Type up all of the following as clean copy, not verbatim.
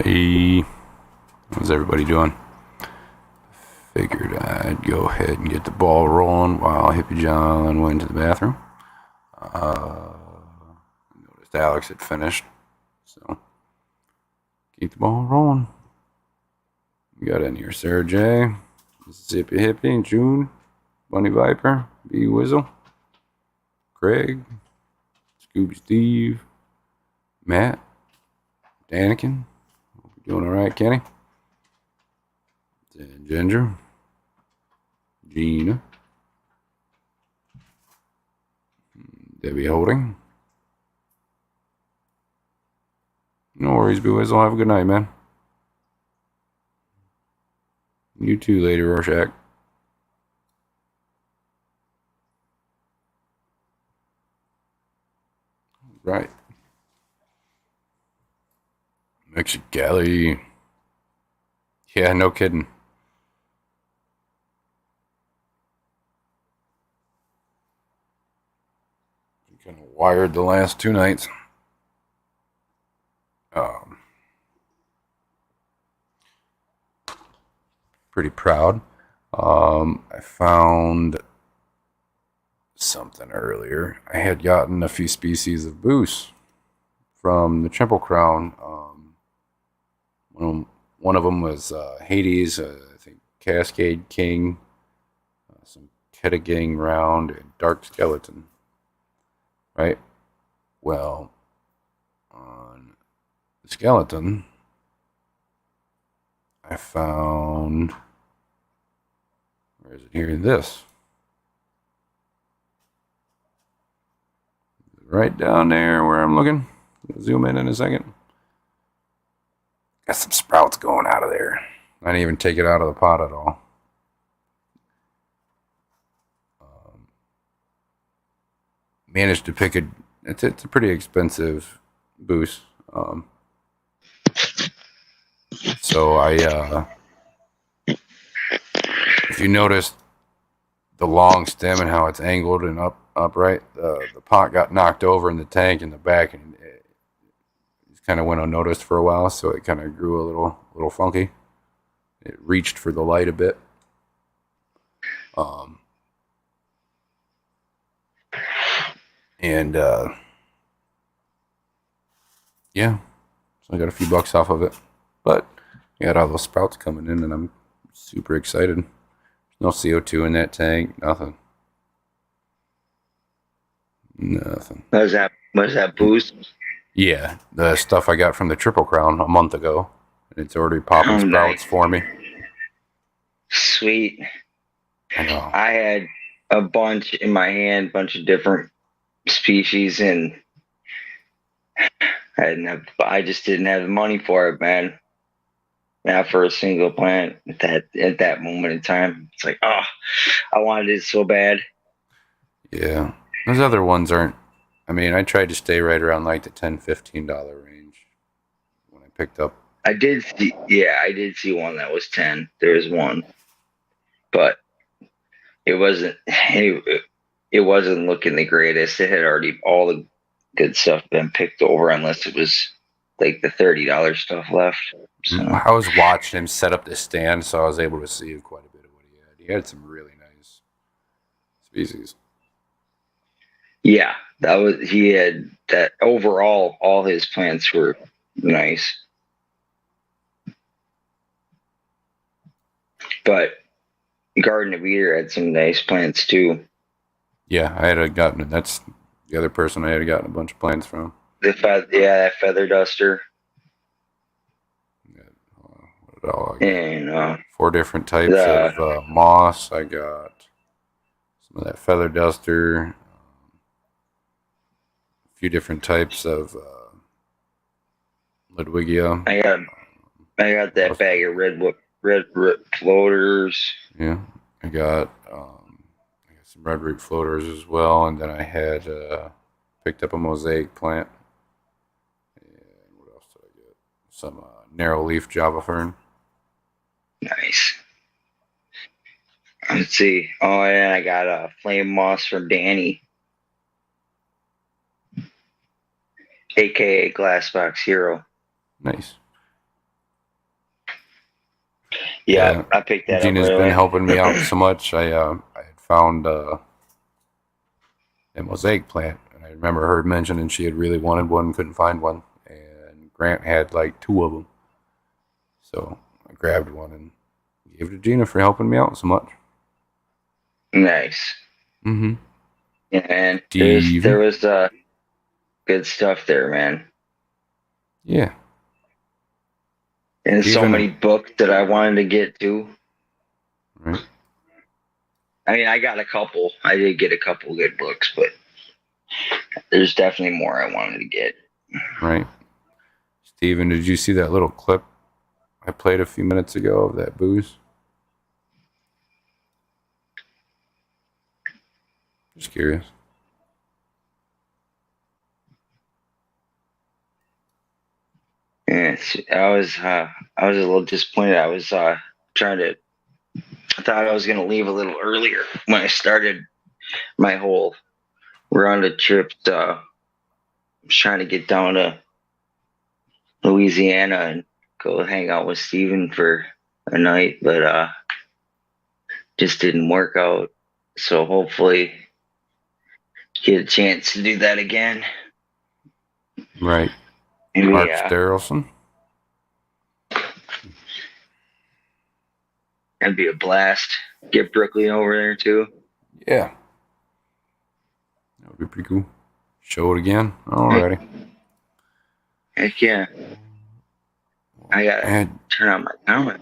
Hey, how's everybody doing? Figured I'd go ahead and get the ball rolling while Hippie John went to the bathroom. Noticed Alex had finished, so keep the ball rolling. We got in here Sarah J, Mississippi Hippie, June, Bunny Viper, B Wizzle, Craig, Scooby Steve, Matt, Danikin. Hope you're doing alright, Kenny. And Ginger, Gina, Debbie Holding. No worries, B Wizzle. Have a good night, man. You too, Lady Rorschach. Right. Mexicali. Yeah, no kidding. Kind of wired the last two nights. Pretty proud. I found something earlier. I had gotten a few species of booze from the Triple Crown. One of them was Hades, I think Cascade King, some Kettaging Round, and Dark Skeleton. Right? Well, on the skeleton, I found, where is it here? This. Right down there where I'm looking. I'll zoom in a second. Got some sprouts going out of there. I didn't even take it out of the pot at all. Managed to pick a. It's a pretty expensive boost. So I, if you notice the long stem and how it's angled and upright, the pot got knocked over in the tank in the back, and it kind of went unnoticed for a while. So it kind of grew a little funky. It reached for the light a bit. And yeah, so I got a few bucks off of it. But I got all those sprouts coming in, and I'm super excited. There's no CO2 in that tank, nothing. Was that boost? Yeah, the stuff I got from the Triple Crown a month ago, and it's already popping sprouts nice. for me. Sweet. I know. I had a bunch in my hand, bunch of different species, and I just didn't have the money for it, man. Not for a single plant at that moment in time. It's like, oh, I wanted it so bad. Yeah, those other ones aren't. I mean, I tried to stay right around like the $10-15 range when I picked up. I did see one that was 10. There was one, but it wasn't looking the greatest. It had already all the good stuff been picked over, unless it was like the $30 stuff left. So I was watching him set up this stand, so I was able to see quite a bit of what he had. He had some really nice species. yeah, he had that overall. All his plants were nice, but Garden of Eden had some nice plants too. Yeah, I had gotten. That's the other person I had gotten a bunch of plants from. That feather duster. What did all I got? And 4 different types of moss. I got some of that feather duster. A few different types of Ludwigia. I got that bag of red floaters. Yeah, I got some red root floaters as well, and then I had picked up a mosaic plant. And what else did I get? Some narrow leaf Java fern. Nice. Let's see. Oh, and I got a flame moss from Danny, aka Glassbox Hero. Nice. Yeah, Yeah, I picked that up Gina's right been away. helping me out so much. I had found a mosaic plant, and I remember her mentioning she had really wanted one, couldn't find one, and Grant had like two of them. So I grabbed one and gave it to Gina for helping me out so much. Nice. Mm-hmm. Yeah, man. There Steven. was good stuff there, man. Yeah. And so Steven. many books that I wanted to get to. Right. I mean, I got a couple. I did get a couple good books, but there's definitely more I wanted to get. Right. Steven, did you see that little clip I played a few minutes ago of that booze? Just curious. Yes, I was a little disappointed. I was trying to. I thought I was gonna leave a little earlier when I started my whole round of trips. I was trying to get down to Louisiana and go hang out with Steven for a night, but just didn't work out. So hopefully get a chance to do that again. Right. Maybe Mark Sterelson. that'd be a blast. Get Brooklyn over there too. Yeah. That would be pretty cool. Show it again. Heck, Alrighty. heck yeah. I gotta And turn on my comment.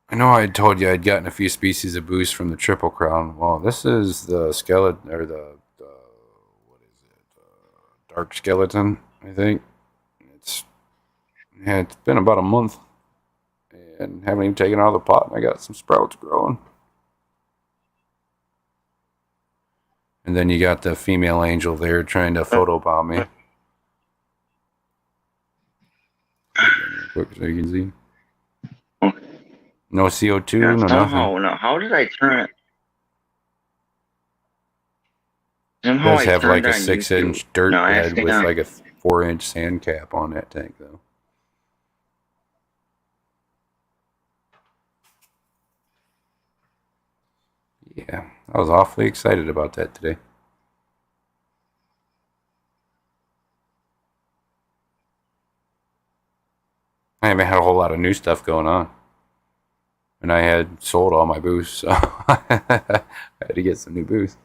I know I had told you I'd gotten a few species of booze from the Triple Crown. Well, this is the skeleton, or the what is it? Dark skeleton, I think. It's yeah, it's been about a month, and haven't even taken it out of the pot. And I got some sprouts growing. And then you got the female angel there trying to photobomb me. Real quick so you can see. No CO2, Now, no nothing. somehow, no, how did I turn it? It Somehow does I have like turned a on YouTube. 6-inch No, dirt I bed think with like a 4-inch sand cap on that tank, though. Yeah, I was awfully excited about that today. I haven't had a whole lot of new stuff going on. And I had sold all my booze, so I had to get some new booze.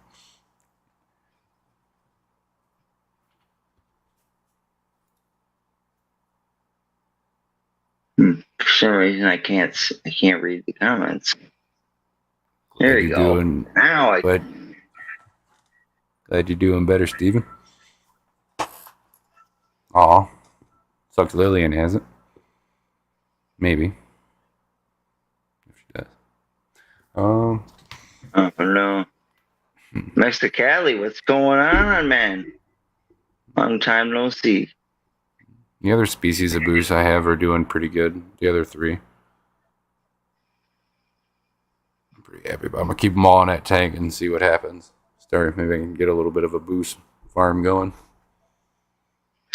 for some reason I can't read the comments. There Glad you you're go. doing, Now I glad, glad you're doing better, Steven. Aw, sucks Lillian hasn't. Maybe, if she does. Um, oh no. Mr. Cali, what's going on, man? Long time no see. the other species of booze I have are doing pretty good. The other three, I'm pretty happy about. I'm gonna keep them all in that tank and see what happens. Start maybe I can get a little bit of a boost farm going.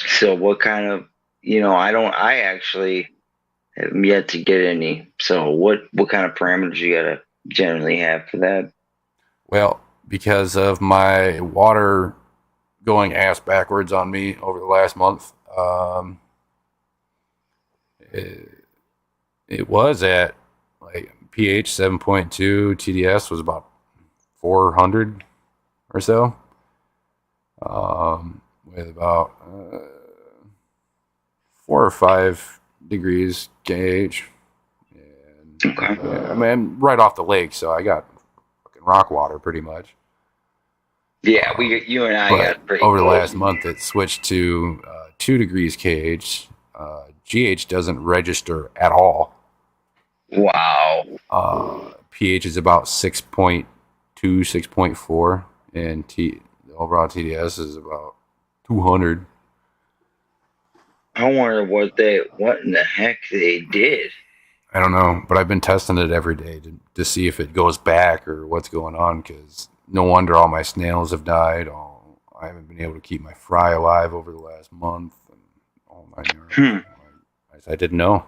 So what kind of I actually have yet to get any. So what kind of parameters you gotta generally have for that? Well, because of my water going ass backwards on me over the last month, it, it was at like pH 7.2, TDS was about 400 or so, with about 4 or 5 degrees KH. And Okay. I mean, right off the lake, so I got fucking rock water pretty much. Yeah, you and I But got pretty over the close. last month, it switched to 2 degrees KH. GH doesn't register at all. Wow. pH is about 6.2, 6.4, and the overall TDS is about 200. I wonder what in the heck they did. I don't know, but I've been testing it every day to see if it goes back or what's going on, because no wonder all my snails have died. I haven't been able to keep my fry alive over the last month, and all my yards. Hmm. I didn't know.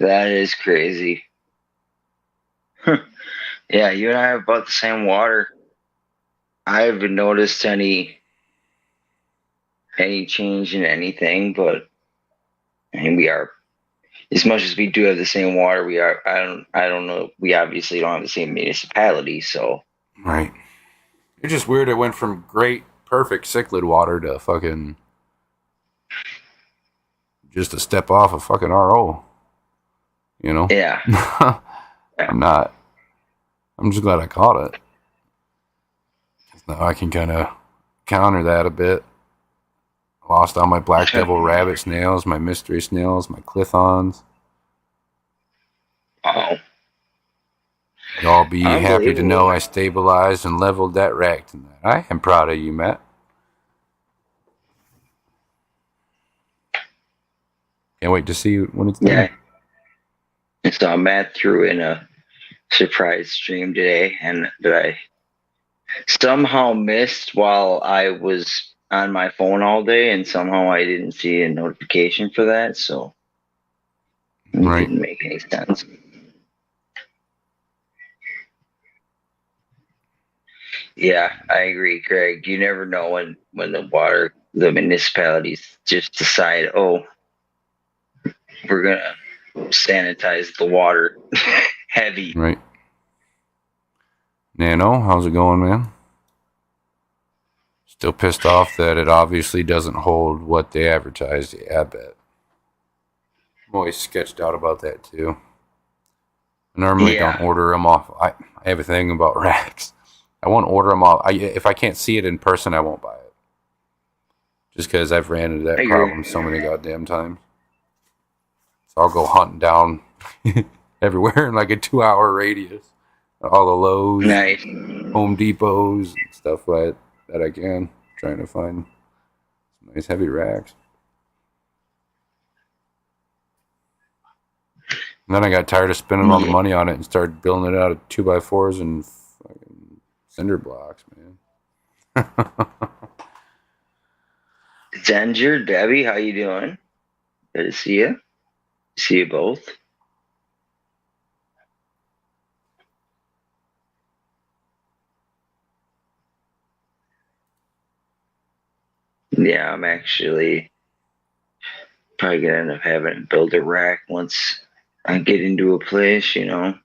That is crazy. Yeah, you and I have about the same water. I haven't noticed any change in anything, but I mean, we are as much as we do have the same water. We are. I don't know. We obviously don't have the same municipality, so Right. It's just weird. It went from great, perfect cichlid water to fucking just a step off of fucking RO. You know. yeah. I'm not. I'm just glad I caught it. Now I can kind of counter that a bit. Lost all my black devil rabbit snails, my mystery snails, my clithons. Oh, Y'all be happy to know unbelievable. I stabilized and leveled that rack tonight. I am proud of you, Matt. Can't wait to see when it's done. Yeah. And so Matt threw in a surprise stream today, and that I somehow missed while I was on my phone all day, and somehow I didn't see a notification for that, so it Right, didn't make any sense. Yeah, I agree, Craig. You never know when the municipalities just decide, oh, we're gonna sanitize the water heavy. right. Nano, how's it going, man? Still pissed off that it obviously doesn't hold what they advertised. Yeah, I bet. I'm always sketched out about that too. I normally don't Yeah, order them off. I have a thing about racks. I won't order them off. If I can't see it in person, I won't buy it. Just because I've ran into I that agree. problem so many goddamn times. So I'll go hunting down everywhere in like a 2 hour radius. All the Lowe's, Nice. Home Depots, and stuff like that I can. Trying to find some nice heavy racks. And then I got tired of spending all the Yeah. money on it and started building it out of 2x4s and fucking cinder blocks, man. Zenger, Debbie, how you doing? Good to see you. See you both. Yeah, I'm actually probably gonna end up having to build a rack once I get into a place, you know.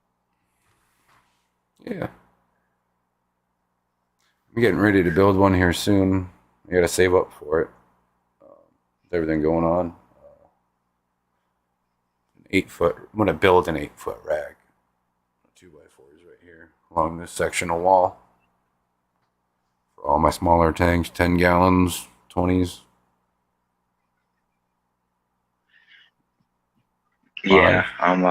Yeah. I'm getting ready to build one here soon. I got to save up for it. With everything going on. An 8 foot. I'm going to build an 8 foot rack. 2x4s right here along this section of wall. For all my smaller tanks, 10 gallons, 20s. Yeah, 5.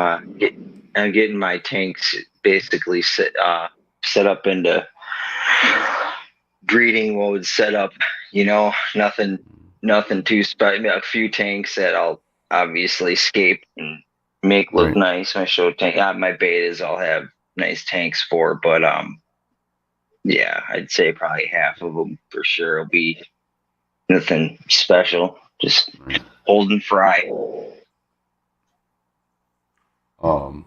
I'm getting my tanks basically set up into breeding mode setup. You know, nothing too special. A few tanks that I'll obviously scape and make look Right. nice. My show tank, my betas, I'll have nice tanks for, but yeah, I'd say probably half of them for sure will be nothing special, just Right. hold and fry. Um,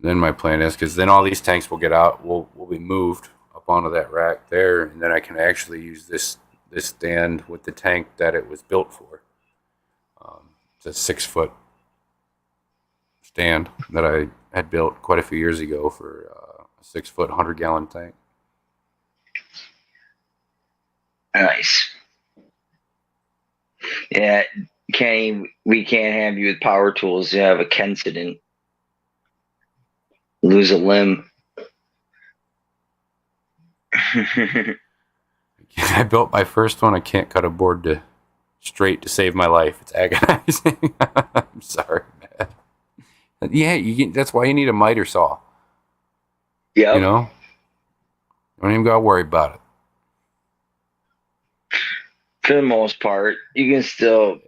then my plan is because then all these tanks will get out, will be moved up onto that rack there, and then I can actually use this stand with the tank that it was built for. It's a 6 foot stand that I had built quite a few years ago for a 6 foot 100 gallon tank. Nice. Yeah, we can't have you with power tools. You have a incident, lose a limb. I built my first one. I can't cut a board to straight to save my life. It's agonizing. I'm sorry, man. Yeah, that's why you need a miter saw. You Yep. know, you don't even gotta worry about For the most part, you can still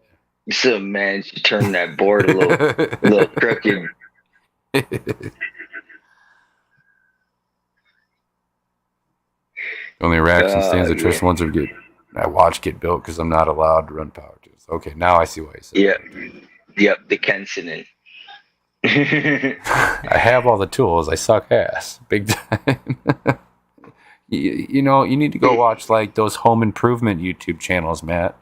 manage to turn that board a little crooked. it. Only racks and stands I Yeah, trust ones I watch get built because I'm not allowed to run power tools. Okay, now I see why you said yep, that. yep. The incident. I have all the tools. I suck ass. Big time. You know, you need to go watch like those home improvement YouTube channels, Matt.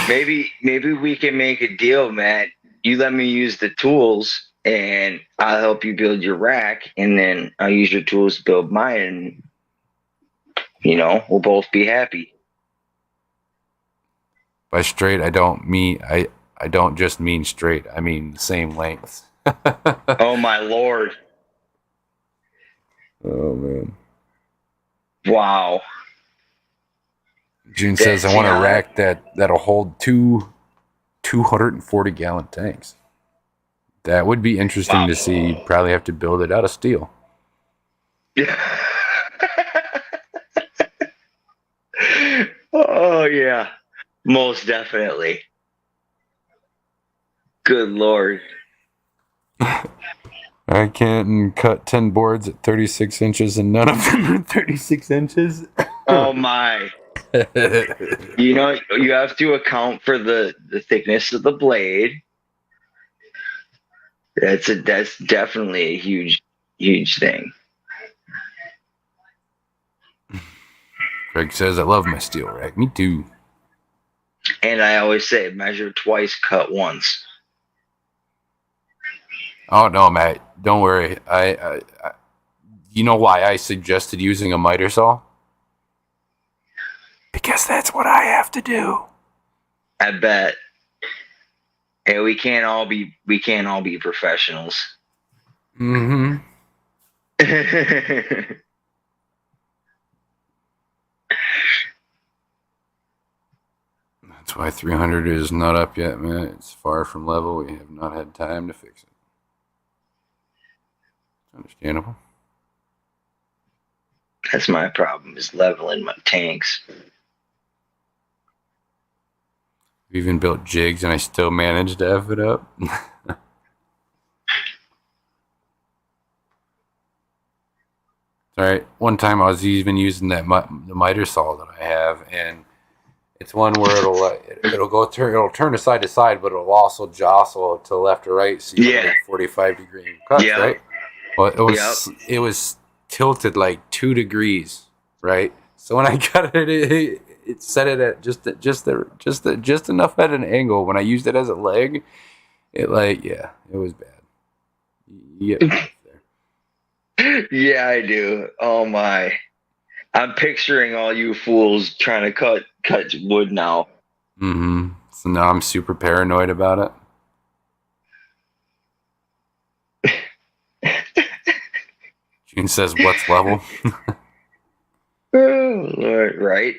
Maybe we can make a deal, Matt. You let me use the tools, and I'll help you build your rack, and then I'll use your tools to build mine. And, we'll both be happy. By straight, I don't just mean straight. I mean the same length. Oh my lord! Oh man. Wow. June says I want a rack that'll hold 240-gallon tanks. That would be interesting to see. You'd probably have to build it out of steel. Oh yeah, most definitely. Good lord. I can't cut 10 boards at 36 inches and none of them are 36 inches. Oh my. You have to account for the thickness of the blade. That's definitely a huge thing. Craig says I love my steel rack. Me too. And I always say measure twice, cut once. Oh no, Matt. Don't worry. I you know why I suggested using a miter saw? Because that's what I have to do. I bet. Hey, we can't all be professionals. Mm-hmm. That's why 300 is not up yet, man. It's far from level. We have not had time to fix it. Understandable. That's my problem, is leveling my tanks. We've even built jigs and I still managed to F it up. Alright, one time I was even using the miter saw that I have, and it's one where it'll turn side to side, but it'll also jostle to left or right, so you get 45-degree cuts, right? Well, it was tilted like 2 degrees, right? So when I got it set it at just enough at an angle. When I used it as a leg, it was bad. You get there. Yeah, I do. Oh my. I'm picturing all you fools trying to cut wood now. Mm-hmm. So now I'm super paranoid about it. June says, what's level? Oh, Lord, right?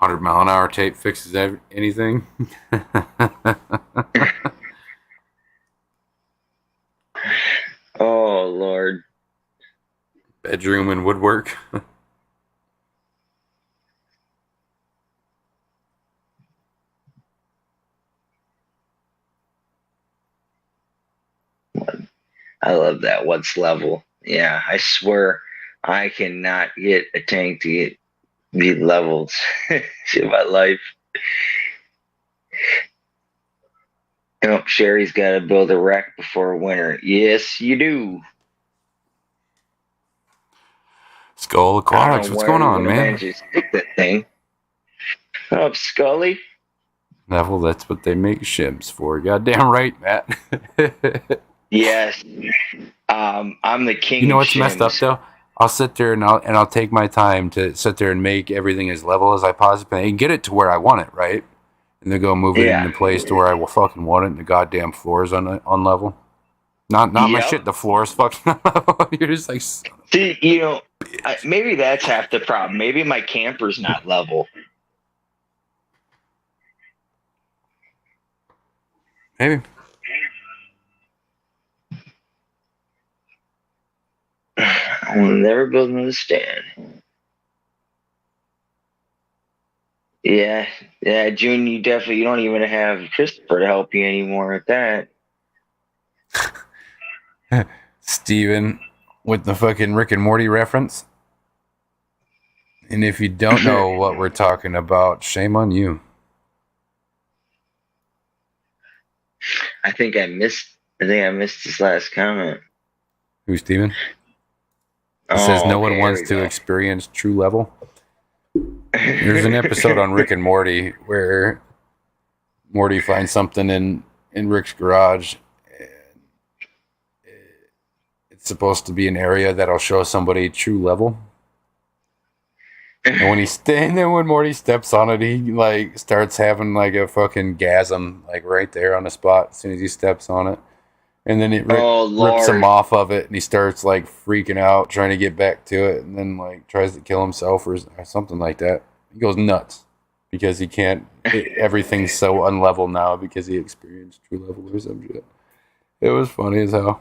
100-mile-an-hour tape fixes anything. Oh, Lord. Bedroom and woodwork. I love that. What's level? Yeah, I swear I cannot get a tank to be leveled in my life. Sherry's got to build a rack before winter. Yes, you do. Skull Aquatics, what's going on, man? Stick that thing. Up, Scully. Neville, that's what they make shims for. Goddamn right, Matt. Yes. I'm the king. You know of what's shims. messed up though? I'll sit there and I'll take my time to sit there and make everything as level as I possibly can and get it to where I want it, right? And then go move it into place to where I will fucking want it, and the goddamn floor is on level. Not my shit. The floor is fucking level. You're just like. See, maybe that's half the problem. Maybe my camper's not level. Maybe. I will never build another stand. Yeah, June, you don't even have Christopher to help you anymore at that. Steven with the fucking Rick and Morty reference. And if you don't know what we're talking about, shame on you. I think I missed his last comment. Who's Steven? It says Oh, no one okay, there wants we to go. experience true level. There's an episode on Rick and Morty where Morty finds something in Rick's garage. And it's supposed to be an area that'll show somebody true level. And when Morty steps on it, he like starts having like a fucking gasm, like right there on the spot as soon as he steps on it. And then Oh rips him Lord. off of it, and he starts like freaking out, trying to get back to it, and then like tries to kill himself or something like that. He goes nuts because he can't. Everything's so unlevel now because he experienced true level or some shit. It was funny as hell.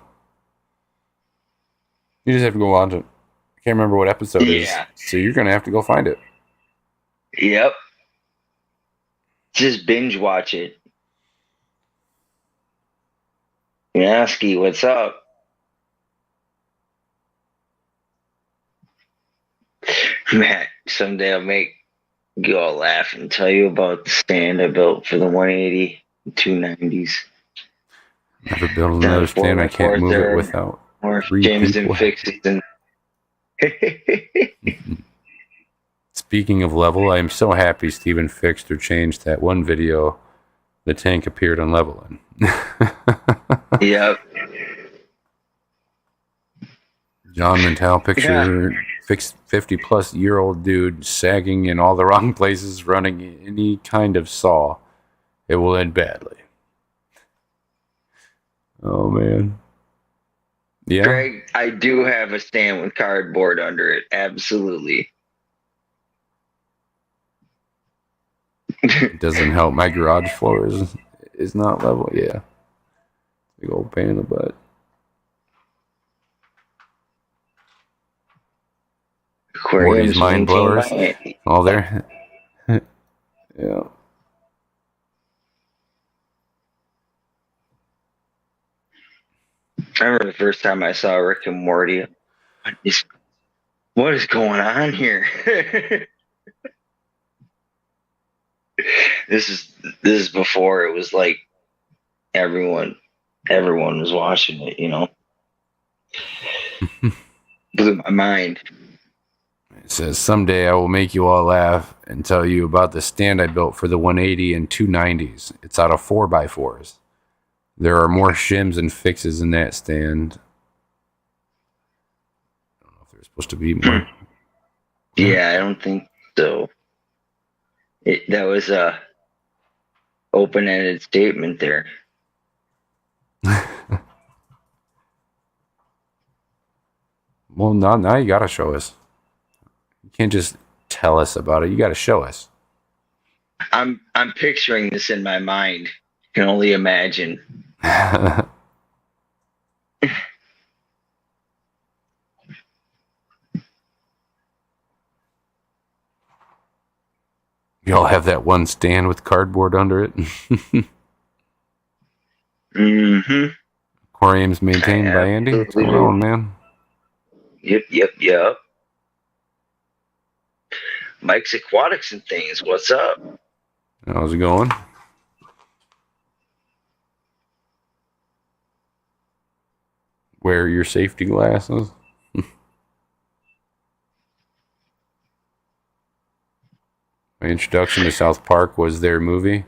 You just have to go watch it. I can't remember what episode it is, Yeah. so you're gonna have to go find it. Yep. Just binge watch it. Yaski, what's up? Matt, someday I'll make you all laugh and tell you about the stand I built for the 180 and 290s. Never build Down another at 4 stand. I by can't 4s move it there, without or 3 James and people. fixes and Speaking of level, I am so happy Steven fixed or changed that one video the tank appeared unlevel in. Yep. John Mental Yeah. picture 50 plus year old dude sagging in all the wrong places, running any kind of saw. It will end badly. Oh man. Yeah. Greg, I do have a stand with cardboard under it. Absolutely. It doesn't help. My garage floor is not level. Yeah. Big old pain in the butt. Morty's Aquariums mind maintained by blowers. Andy. All there. Yeah. I remember the first time I saw Rick and Morty. What is going on here? this is before it was like everyone was watching it, you know. Blew my mind. It says, someday I will make you all laugh and tell you about the stand I built for the 180 and 290s. It's out of 4x4s. There are more shims and fixes in that stand. I don't know if there's supposed to be more. Yeah, I don't think so. That was a open-ended statement there. Well, now you gotta show us. You can't just tell us about it. You gotta show us. I'm picturing this in my mind. Can only imagine. Y'all have that one stand with cardboard under it. Mm-hmm. Aquarium's maintained by Andy. What's going on, man? Yep. Mike's Aquatics and Things. What's up? How's it going? Wear your safety glasses. My introduction to South Park was their movie.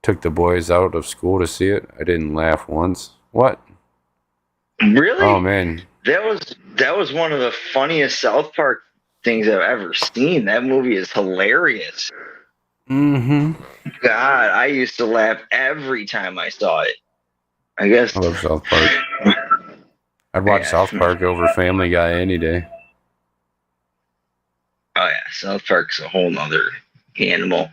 Took the boys out of school to see it. I didn't laugh once. What? Really? Oh man. That was one of the funniest South Park things I've ever seen. That movie is hilarious. Mm-hmm. God, I used to laugh every time I saw it. I guess. I love South Park. I'd watch Yeah. South Park over Family Guy any day. Oh yeah, South Park's a whole nother animal.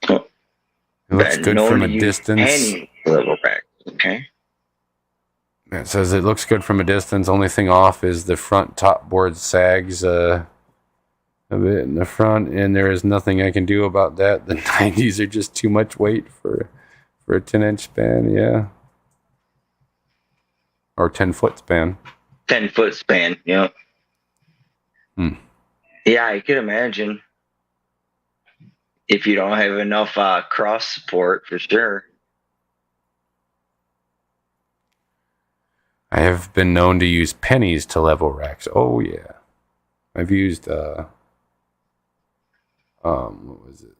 It looks good from a distance. Any level back, okay? It says it looks good from a distance. Only thing off is the front top board sags a bit in the front, and there is nothing I can do about that. The 90s are just too much weight for a 10-inch span, yeah. Or 10-foot span. 10-foot span, yeah. Yeah, I could imagine. if you don't have enough cross support, for sure. I have been known to use pennies to level racks. Oh yeah, I've used what was it?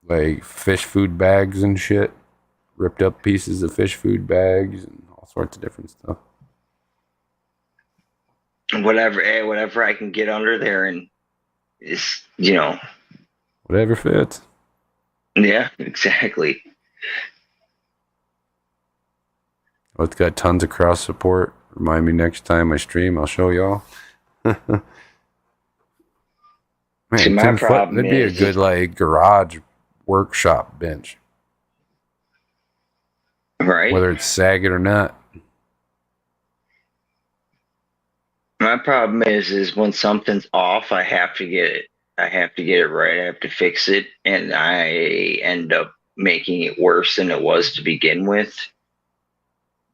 Like fish food bags and shit. Ripped up pieces of fish food bags and all sorts of different stuff. Whatever I can get under there, and is Whatever fits. yeah, exactly. Oh, it's got tons of cross support. Remind me next time I stream, I'll show y'all. See, Man, my 10 foot, problem that'd be a is good like garage workshop bench. right. Whether it's sagging or not. My problem is when something's off, I have to get it. I have to get it right. I have to fix it, and I end up making it worse than it was to begin with.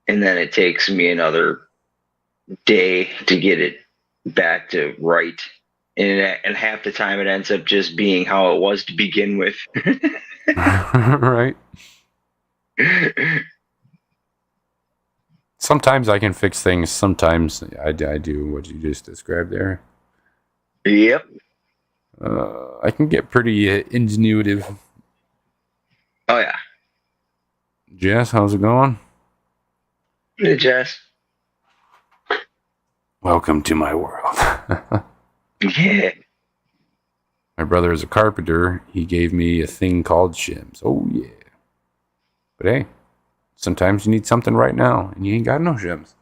And then it takes me another day to get it back to right. And half the time it ends up just being how it was to begin with. Right? Sometimes I can fix things. Sometimes I do what you just described there. Yep. I can get pretty ingenuitive. Oh yeah. Jess, how's it going? Hey, Jess. Welcome to my world. Yeah. My brother is a carpenter. He gave me a thing called shims. Oh yeah. But hey, sometimes you need something right now, and you ain't got no shims.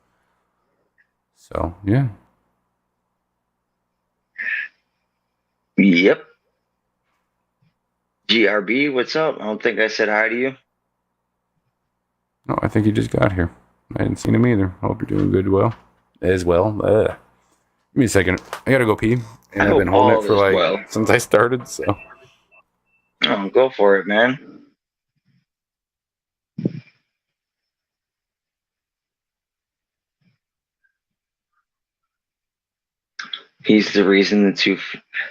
So yeah. Yep. GRB, what's up? I don't think I said hi to you. No, I think he just got here. I hadn't seen him either. Hope you're doing good, as well. Give me a second. I gotta go pee, and I've been holding it for like since I started. So. Oh, go for it, man. He's the reason the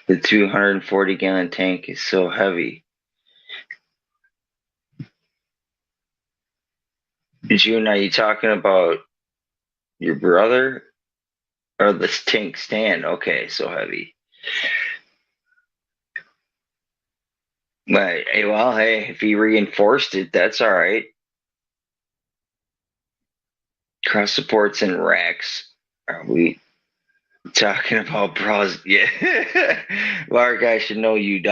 240-gallon tank is so heavy. June, are you talking about your brother or the tank stand? Okay, so heavy. But hey, if he reinforced it, that's all right. Cross supports and racks. Are we talking about bras? Yeah. Mark, I should know you'd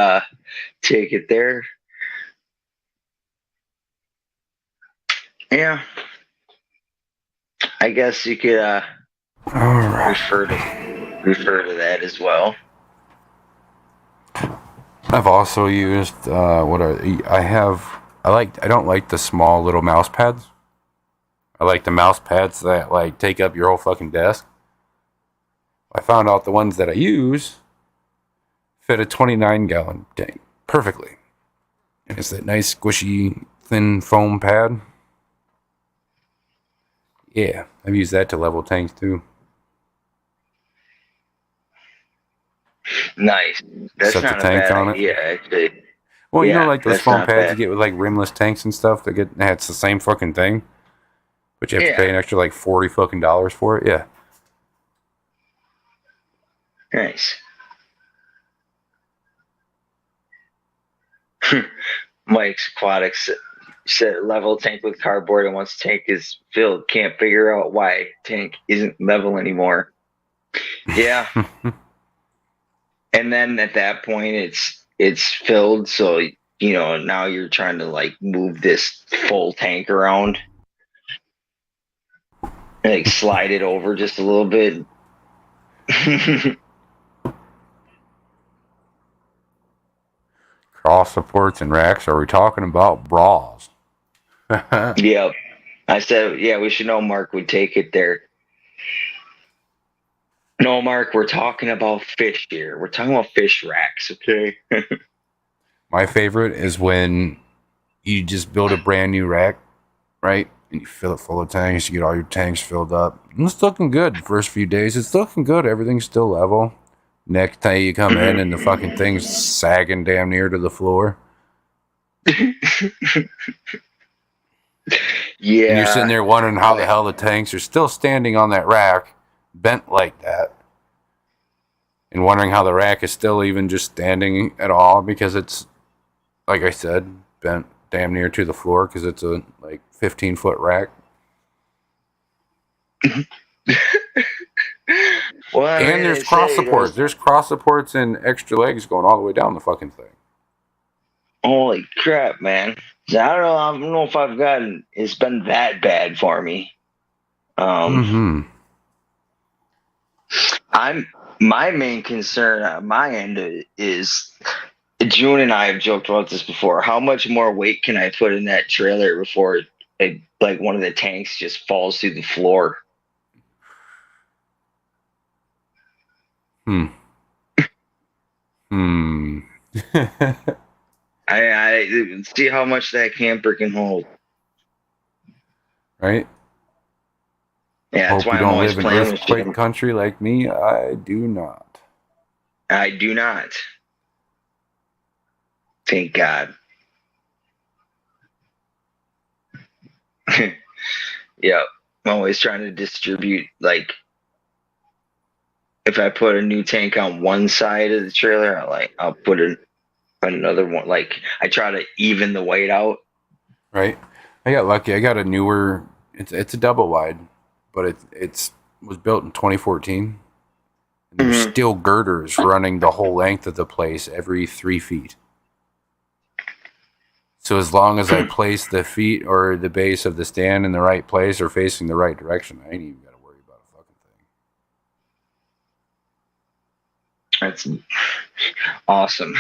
take it there. Yeah. I guess you could refer to that as well. I've also used I don't like the small little mouse pads. I like the mouse pads that like take up your whole fucking desk. I found out the ones that I use fit a 29-gallon tank perfectly. And it's that nice squishy thin foam pad. Yeah, I've used that to level tanks too. Nice. That's Set the not a tank bad on idea, it. actually. Well, you know, Yeah, like those that's foam not pads you bad. get with like rimless tanks and stuff. It's the same fucking thing, but you have to pay an extra like $40 fucking for it. Yeah. Nice. Mike's Aquatics said level tank with cardboard, and once tank is filled, can't figure out why tank isn't level anymore. Yeah. And then at that point it's filled, so now you're trying to like move this full tank around, and, like slide it over just a little bit. Cross supports and racks. Are we talking about bras? Yep. I said, yeah, we should know Mark would take it there. No, Mark, we're talking about fish here. We're talking about fish racks, okay? My favorite is when you just build a brand new rack, right? And you fill it full of tanks. You get all your tanks filled up. And it's looking good the first few days. It's looking good. Everything's still level. Next time you come in and the fucking thing's sagging damn near to the floor. Yeah. And you're sitting there wondering how the hell the tanks are still standing on that rack, bent like that. And wondering how the rack is still even just standing at all because it's, like I said, bent damn near to the floor because it's a like 15-foot rack. Well, I And mean, there's they cross say supports. There's cross supports and extra legs going all the way down the fucking thing. holy crap, man. So I don't know if I've gotten. It's been that bad for me. Mm-hmm. My main concern on my end is June and I have joked about this before. How much more weight can I put in that trailer before like one of the tanks just falls through the floor? Hmm. Hmm. I see how much that camper can hold. Right? Yeah, that's Hope you why I'm don't always live in playing with shit. earthquake country like me. I do not. I do not. Thank God. Yeah, I'm always trying to distribute. Like, if I put a new tank on one side of the trailer, I'll put another one. Like, I try to even the weight out. Right? I got lucky. I got a newer. It's a double wide, but it's was built in 2014. And there's Mhm. still girders running the whole length of the place every 3 feet. So as long as I place the feet or the base of the stand in the right place or facing the right direction, I ain't even got to worry about a fucking thing. That's awesome.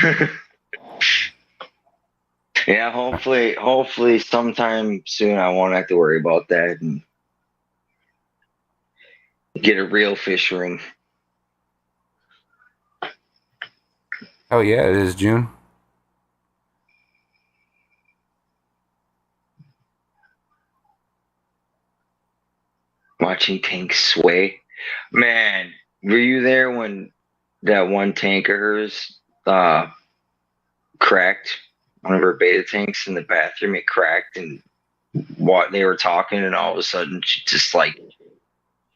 Yeah, hopefully sometime soon I won't have to worry about that and get a real fish room. Oh yeah, it is June. Watching tanks sway. Man, were you there when that one tank of hers cracked? One of her beta tanks in the bathroom, it cracked and what they were talking and all of a sudden she just like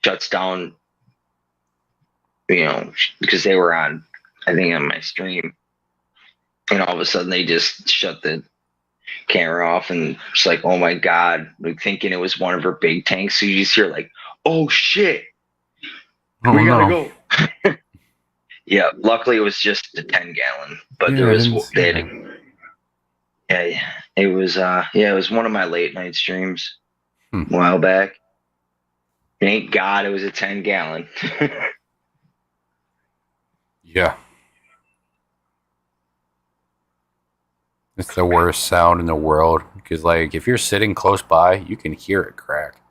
shuts down, because they were on, I think on my stream, and all of a sudden they just shut the camera off and it's like, oh my God, like thinking it was one of her big tanks. So you just hear like, oh shit, Oh we gotta no. go. Yeah, luckily it was just a 10-gallon, but there Yeah, I was didn't see they that. had, yeah, it was one of my late night streams Hmm. a while back. Thank God it was a 10-gallon. Yeah. It's the worst sound in the world because, like, if you're sitting close by, you can hear it crack.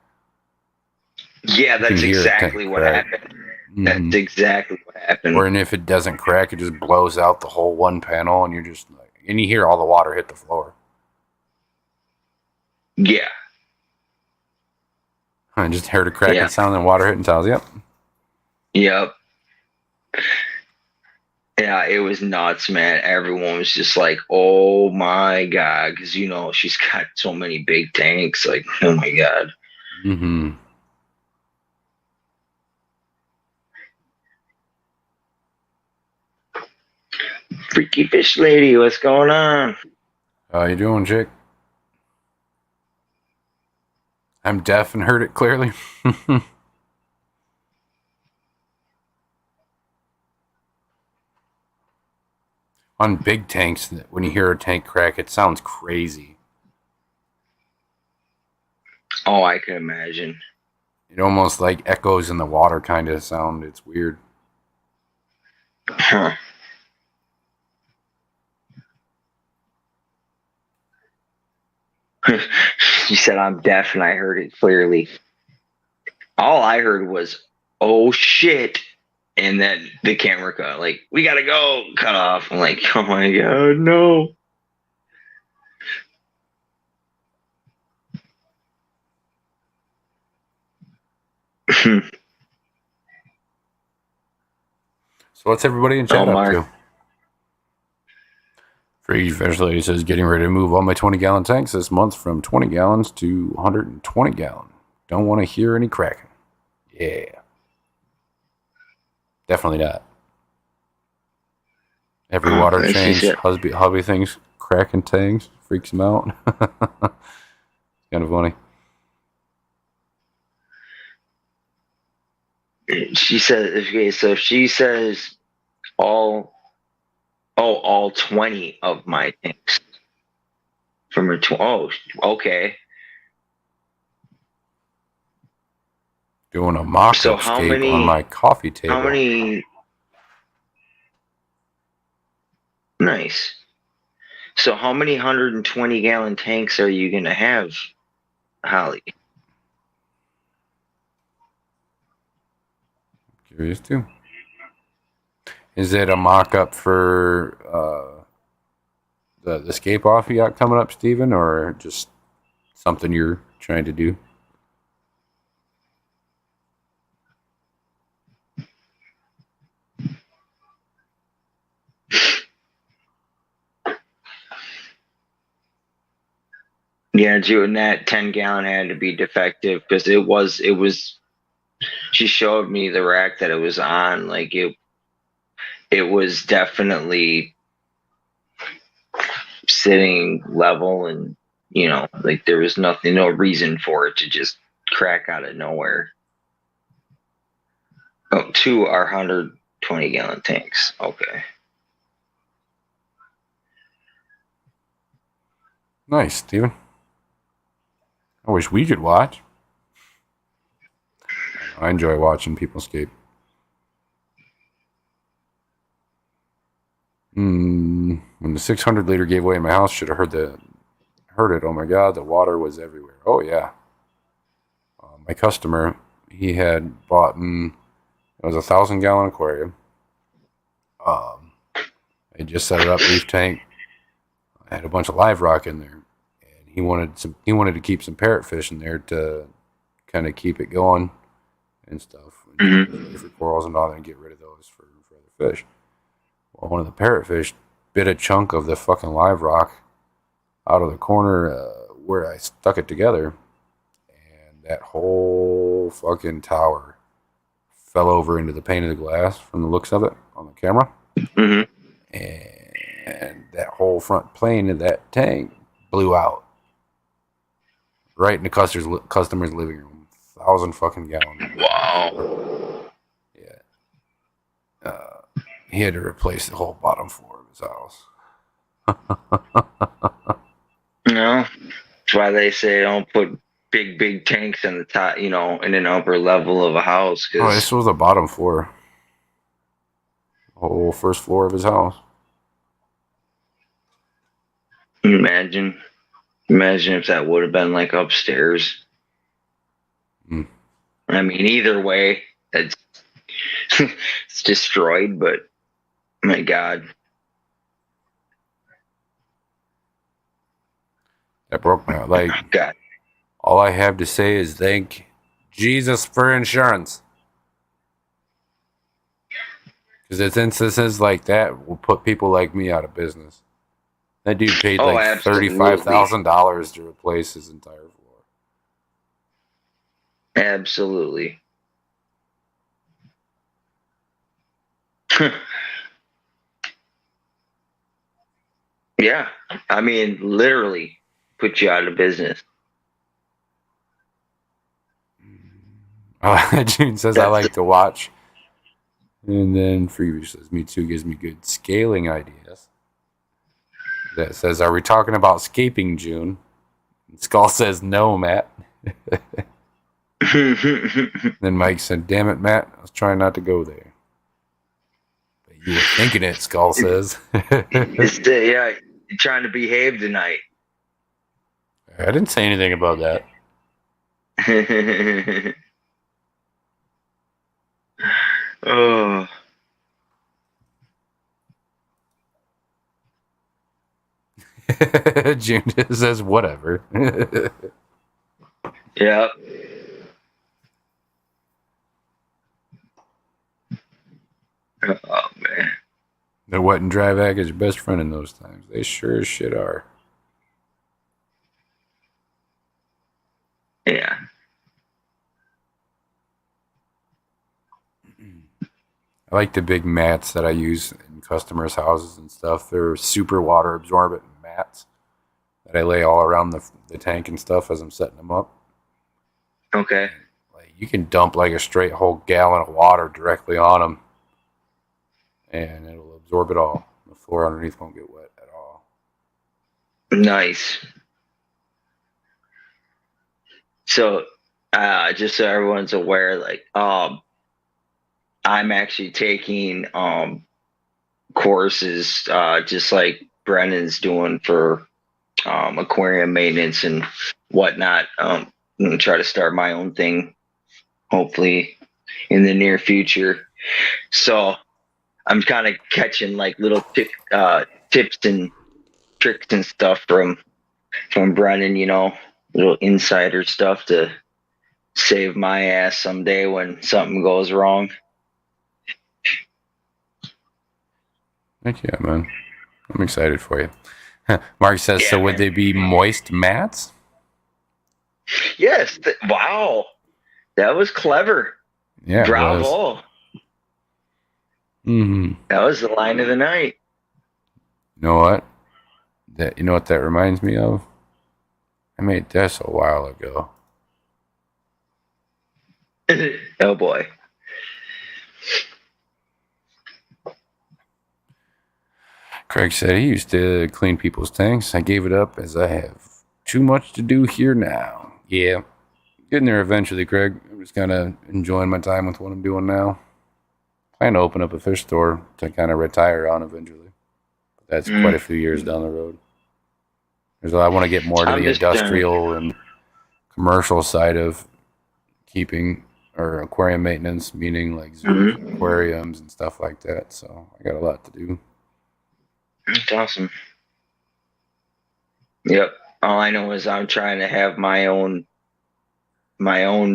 Yeah, You can that's hear a tank exactly what crack. happened. Mm-hmm. That's exactly what happened. Or and if it doesn't crack, it just blows out the whole one panel, and you're just like, and you hear all the water hit the floor. Yeah, I just heard a cracking yeah, sound and water hitting tiles. Yep. yep. Yeah, it was nuts, man. Everyone was just like, "Oh my God," because she's got so many big tanks. Like, oh my God. Mm-hmm. Freaky fish lady, what's going on? How you doing, Jake? I'm deaf and heard it clearly. On big tanks, when you hear a tank crack, it sounds crazy. Oh, I can imagine. It almost like echoes in the water kind of sound. It's weird. Huh. She said I'm deaf and I heard it clearly. All I heard was, "Oh shit." And then the camera cut, like, "We gotta go," cut off. I'm like, oh my God, no. So what's everybody in Oh, chat up Mark. to? Free Fish Lady says, getting ready to move all my 20-gallon tanks this month from 20 gallons to 120 gallon. Don't want to hear any cracking. Yeah. Definitely not. Every water change, hubby thinks cracking tanks freaks him out. Kind of funny. She says, okay, so she says all 20 of my tanks from her. Okay. Doing a mock-up So scape on my coffee table. How many? Nice. So how many 120-gallon tanks are you gonna have, Holly? Curious too. Is it a mock-up for the scape off you got coming up, Steven, or just something you're trying to do? Yeah, June, that 10-gallon had to be defective because it was. She showed me the rack that it was on. Like it was definitely sitting level, and like there was no reason for it to just crack out of nowhere. Oh, two are 120-gallon tanks. Okay. Nice, Steven. I wish we could watch. I enjoy watching people skate. When the 600 liter gave way in my house, should have heard it. Oh my God, the water was everywhere. Oh yeah. My customer, he had bought it was a 1,000-gallon aquarium. I just set it up, reef tank. I had a bunch of live rock in there, and he wanted to keep some parrotfish in there to kind of keep it going and stuff. Mm-hmm. For corals and all that, and get rid of those for other fish. Well, one of the parrotfish bit a chunk of the fucking live rock out of the corner where I stuck it together, and that whole fucking tower fell over into the pane of the glass from the looks of it on the camera. Mm-hmm. And that whole front plane of that tank blew out right in the customer's living room. 1,000 fucking gallons. Wow. Yeah. He had to replace the whole bottom floor of his house. That's why they say don't put big tanks in the top, in an upper level of a house. Oh, this was the bottom floor. The whole first floor of his house. Imagine if that would have been like upstairs. I mean, either way, it's destroyed, but my God. That broke my heart. Like, God. All I have to say is thank Jesus for insurance. Because it's instances like that will put people like me out of business. That dude paid $35,000 to replace his entire floor. Absolutely. Yeah, I mean, literally put you out of business. June says, I like to watch. And then Freebie says, me too, gives me good scaling ideas. That says, are we talking about scaping, June? And Skull says, no, Matt. Then Mike said, damn it, Matt, I was trying not to go there. But you were thinking it, Skull says. Yeah, you're trying to behave tonight. I didn't say anything about that. Oh. June says, whatever. Oh man. The wet and dry vac is your best friend in those times. They sure as shit are. Yeah. I like the big mats that I use in customers' houses and stuff. They're super water absorbent mats that I lay all around the tank and stuff as I'm setting them up. Okay. Like you can dump like a straight whole gallon of water directly on them, and it'll absorb it all. The floor underneath won't get wet at all. Nice. So, just so everyone's aware, like, I'm actually taking courses, just like Brennan's doing for aquarium maintenance and whatnot. I'm gonna try to start my own thing, hopefully in the near future. So I'm kind of catching like little tips and tricks and stuff from Brennan, little insider stuff to save my ass someday when something goes wrong. Heck yeah, man. I'm excited for you. Mark says, Yeah, so would man. they be moist mats? Yes. Wow. That was clever. Yeah, it was. Bravo. Mm-hmm. That was the line of the night. You know what? You know what that reminds me of? I made this a while ago. Oh boy. Craig said he used to clean people's tanks. I gave it up as I have too much to do here now. Yeah, getting there eventually, Craig. I'm just kind of enjoying my time with what I'm doing now. Plan to open up a fish store to kind of retire on eventually. But that's quite a few years down the road. I want to get more to I'm the just industrial and commercial side of keeping or aquarium maintenance, meaning like zoos and aquariums and stuff like that. So I got a lot to do. That's awesome. Yep. All I know is I'm trying to have my own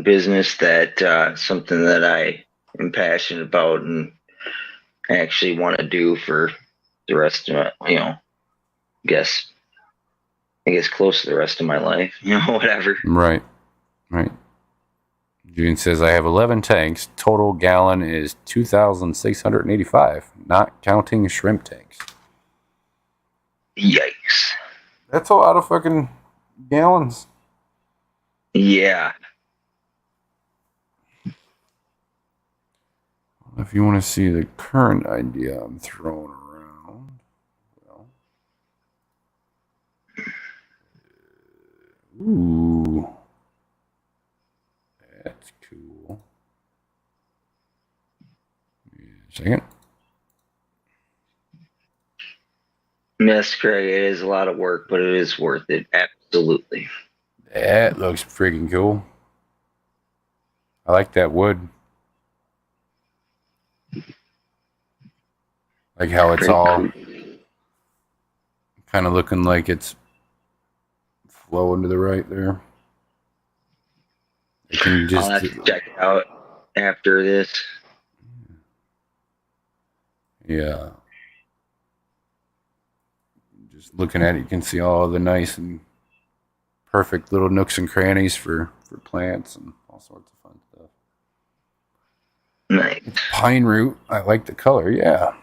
business that something that I am passionate about and actually want to do for the rest of my, guess I guess close to the rest of my life, whatever. Right, right. June says I have 11 tanks. Total gallon is 2,685, not counting shrimp tanks. Yikes. That's a lot of fucking gallons. Yeah. If you want to see the current idea I'm throwing around, well, ooh, that's cool. Give me a second. Yes, Craig, it is a lot of work, but it is worth it. Absolutely. That looks freaking cool. I like that wood. Like how it's Pretty all cool. kind of looking like it's flowing to the right there. It can I'll just have to check it out after this. yeah. Just looking at it, you can see all the nice and perfect little nooks and crannies for plants and all sorts of fun stuff. Nice. It's pine root. I like the color. Yeah,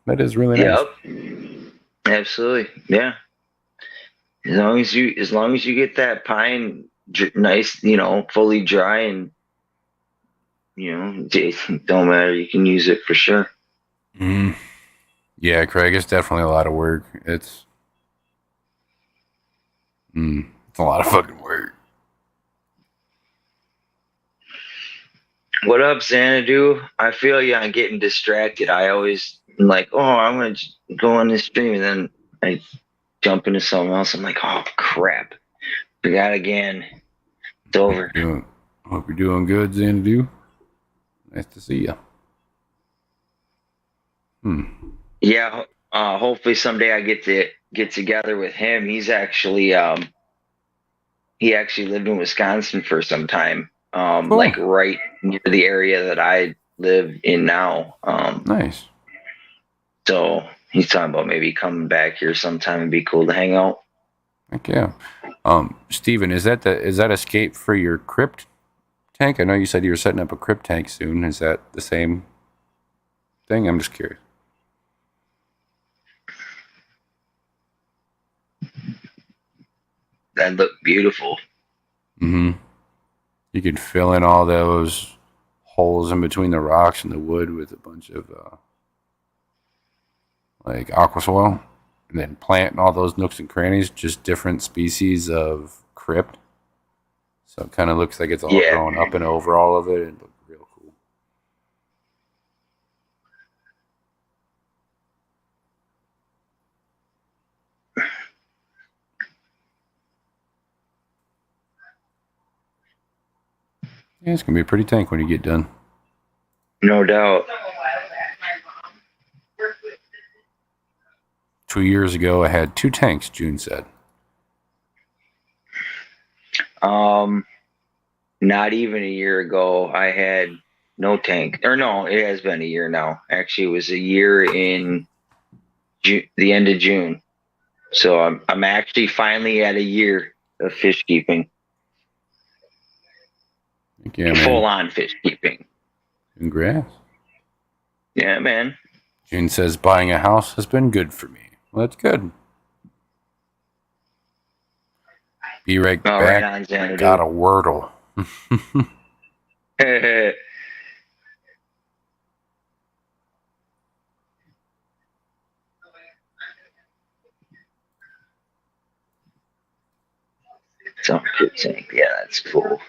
that is really nice. Yep. Absolutely. Yeah. As long as you get that pine nice, fully dry and it don't matter. You can use it for sure. Mm. Yeah, Craig, it's definitely a lot of work. It's a lot of fucking work. What up, Xanadu? I feel you on getting distracted. I always am like, oh, I'm gonna go on this stream, and then I jump into something else. I'm like, oh crap, forgot again. It's over. Hope you're doing good, Xanadu. Nice to see you. Yeah. Hopefully someday I get to get together with him. He actually lived in Wisconsin for some time. Cool. Like right near the area that I live in now. Nice. So he's talking about maybe coming back here sometime. It'd be cool to hang out. Heck yeah. Steven, is that escape for your crypt tank? I know you said you were setting up a crypt tank soon. Is that the same thing? I'm just curious. That looked beautiful. Mm-hmm. You could fill in all those holes in between the rocks and the wood with a bunch of like aqua soil, and then plant in all those nooks and crannies just different species of crypt. So it kind of looks like it's all Yeah. growing up and over all of it. It looks real cool. Yeah, it's gonna be a pretty tank when you get done. No doubt. 2 years ago, I had 2 tanks. June said. Not even a year ago, I had no tank. Or no, it has been a year now. Actually, it was a year in the end of June. So I'm actually finally at a year of fish keeping, Yeah, full man. on fish keeping. Congrats. Yeah, man. June says buying a house has been good for me. Well, that's good. Be right All back. right on, Xanadu. Got a wordle. So yeah, that's cool.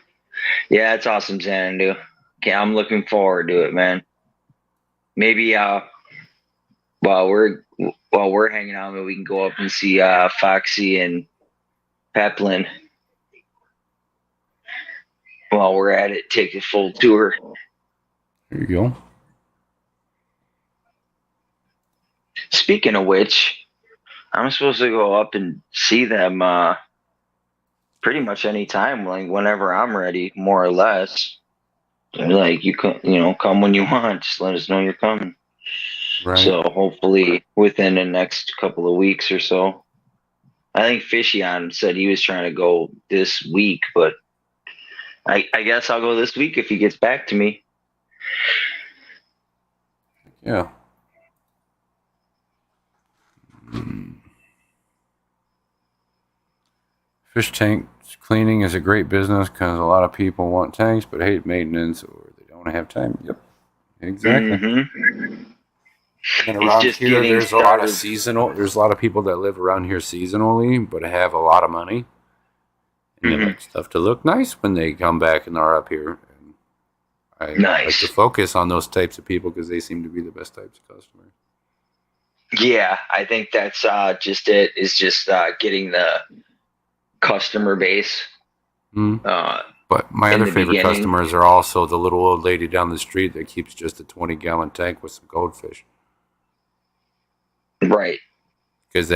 Yeah, that's awesome, Xanadu. Okay, I'm looking forward to it, man. Maybe while we're hanging out, maybe we can go up and see Foxy and Peplin. While we're at it, take a full tour. There you go. Speaking of which, I'm supposed to go up and see them pretty much any time, like whenever I'm ready, more or less. They're like you can, come when you want. Just let us know you're coming. Right. So hopefully within the next couple of weeks or so. I think Fishy said he was trying to go this week, but I guess I'll go this week if he gets back to me. Yeah. Fish tank cleaning is a great business because a lot of people want tanks but hate maintenance or they don't have time. Yep. Exactly. Mm-hmm. And It's around just here, getting there's a lot of started. seasonal. There's a lot of people that live around here seasonally, but have a lot of money, and they like stuff to look nice when they come back and are up here. And I like to focus on those types of people because they seem to be the best types of customers. Yeah, I think that's just it. Is just getting the customer base. But my other favorite customers are also the little old lady down the street that keeps just a 20-gallon tank with some goldfish. Right. Because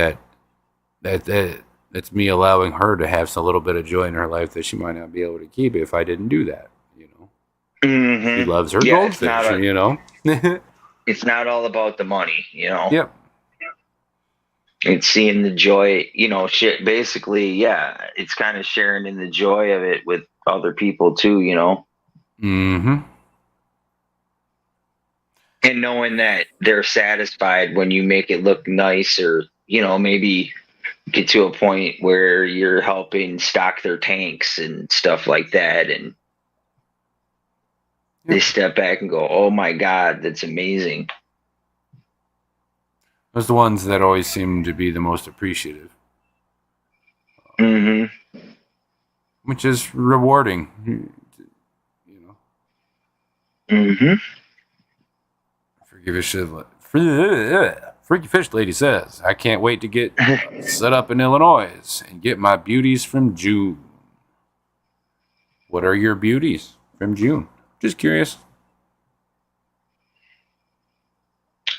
that's me allowing her to have some little bit of joy in her life that she might not be able to keep if I didn't do that. Mm-hmm. She loves her goldfish. It's not all about the money. Yep. It's seeing the joy. Shit. Basically, yeah. It's kind of sharing in the joy of it with other people too. Mm-hmm. And knowing that they're satisfied when you make it look nice, or maybe get to a point where you're helping stock their tanks and stuff like that, and they step back and go, "Oh my God, that's amazing." Those are the ones that always seem to be the most appreciative. Mm-hmm. Which is rewarding. Mm-hmm. Freaky Fish Lady says, I can't wait to get set up in Illinois and get my beauties from June. What are your beauties from June? Just curious.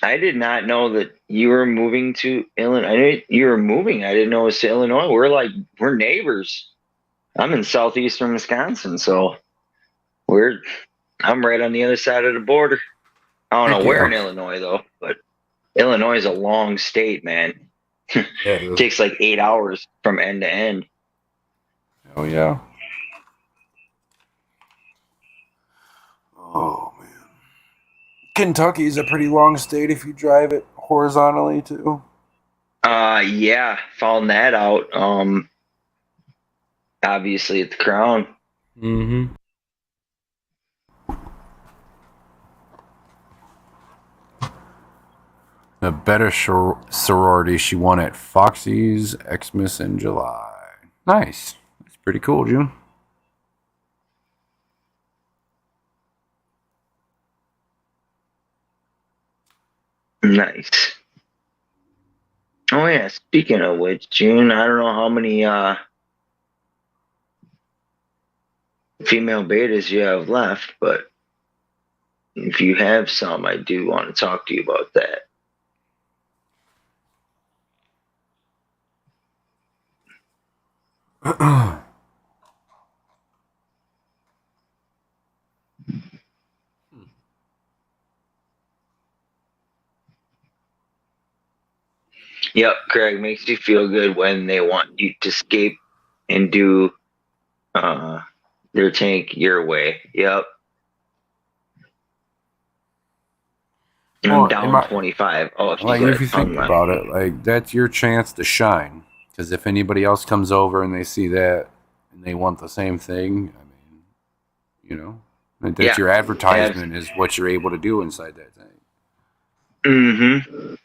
I did not know that you were moving to Illinois. I knew you were moving. I didn't know it was to Illinois. We're neighbors. I'm in southeastern Wisconsin, so I'm right on the other side of the border. I don't know where in Illinois though, but Illinois is a long state, man. Yeah, it It is. takes like 8 hours from end to end. Oh yeah. Oh man. Kentucky's a pretty long state if you drive it horizontally too. Yeah, found that out. Obviously at the Crown. Mm-hmm. The better sorority she won at Foxy's Xmas in July. Nice. That's pretty cool, June. Nice. Oh yeah, speaking of which, June, I don't know how many female betas you have left, but if you have some, I do want to talk to you about that. Yep, Craig, makes you feel good when they want you to escape and do uh their tank your way. Yep. I'm Well, down 25. Oh, she's like if got you think unlocked. about it, like that's your chance to shine. Because if anybody else comes over and they see that and they want the same thing, I mean, you know, like that's Yeah. your Abs- advertisement is what you're able to do inside that thing. mm-hmm.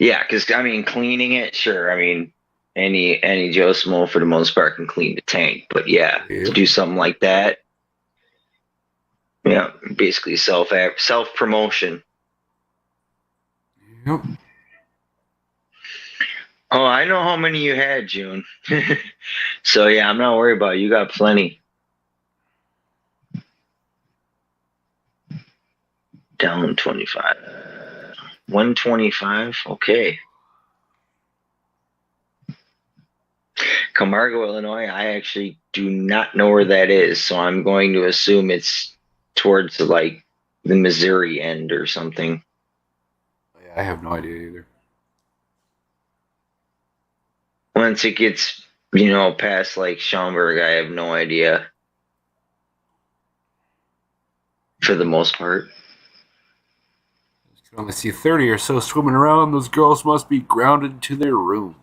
Yeah, because I mean, cleaning it, sure. I mean, any Joe Smo for the most part can clean the tank, but yeah, to Yep. do something like that, yeah, basically self promotion. Yep. Oh, I know how many you had, June. So yeah, I'm not worried about it. You got plenty. Down 25. 125. Okay. Camargo, Illinois. I actually do not know where that is, so I'm going to assume it's towards like the Missouri end or something. Yeah, I have no idea either. Once it gets, past like Schaumburg, I have no idea for the most part. You can only see 30 or so swimming around. Those girls must be grounded to their rooms.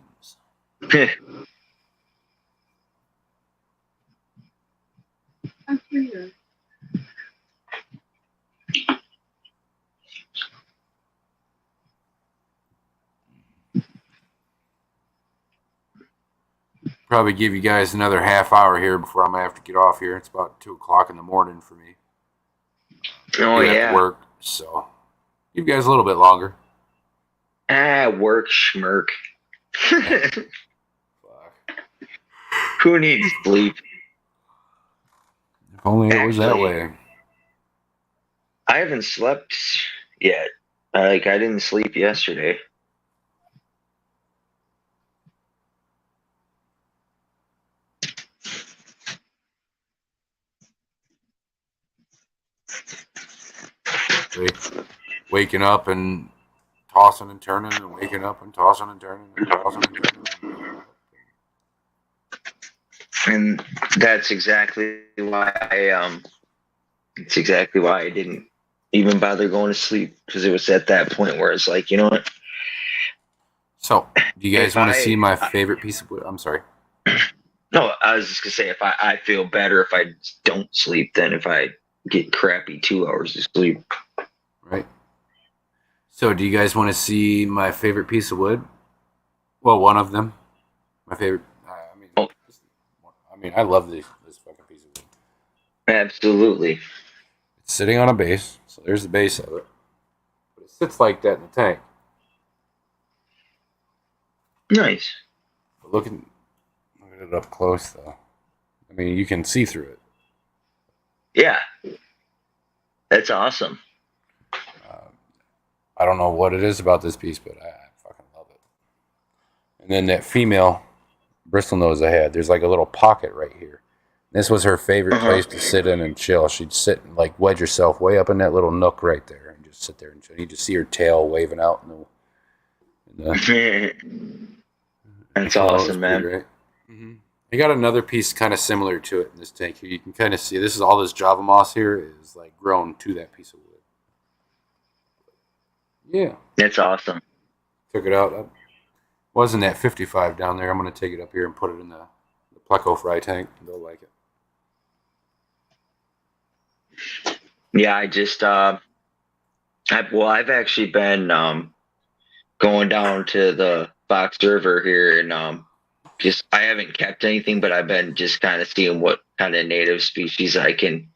Probably give you guys another half hour here before I'm gonna have to get off here. It's about 2 o'clock in the morning for me. I Oh do have to yeah. work, so give you guys a little bit longer. Work schmirk. Fuck. Who needs sleep? If only it was that Actually, way. I haven't slept yet. Like I didn't sleep yesterday. Waking up and tossing and turning and waking up and tossing and turning and tossing and turning and waking up. And that's exactly why it's exactly why I didn't even bother going to sleep because it was at that point where it's like, you know what? So, do you guys If want to see I my favorite piece of wood? I'm sorry. No, I was just gonna say if I feel better if I don't sleep than if I get crappy 2 hours of sleep. Right. So, do you guys want to see my favorite piece of wood? Well, one of them. My favorite. Oh, I love this fucking piece of wood. absolutely. It's sitting on a base, so there's the base of it. But it sits like that in the tank. Nice. But look at it up close, though. I mean, you can see through it. Yeah. That's awesome. I don't know what it is about this piece, but I fucking love it. And then that female bristle nose I had, there's like a little pocket right here. This was her favorite place to sit in and chill. She'd sit and like wedge herself way up in that little nook right there and just sit there and chill. You just see her tail waving out in the That's well, it was awesome, pretty man. great. Mm-hmm. I got another piece kind of similar to it in this tank here. You can kind of see this is all this Java moss here is like grown to that piece of wood. Yeah, That's awesome. took it out. I wasn't at 55 down there. I'm going to take it up here and put it in the Pleco fry tank. They'll like it. Yeah, I just I've actually been going down to the Fox River here and just I haven't kept anything, but I've been just kind of seeing what kind of native species I can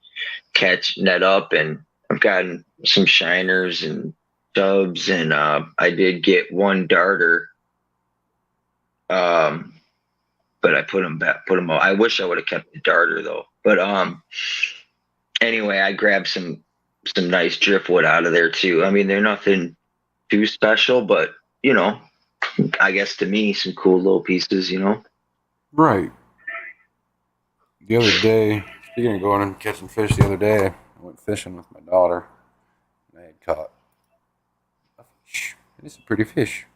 catch, net up, and I've gotten some shiners and dubs, and I did get one darter, um, but I put him back, put him. I wish I would have kept the darter though, but anyway, I grabbed some nice driftwood out of there too. I mean, they're nothing too special, but you know, I guess to me, some cool little pieces, you know. Right. The other day, speaking of going and catching fish, the other day I went fishing with my daughter, and I had caught a fish. It's a pretty fish.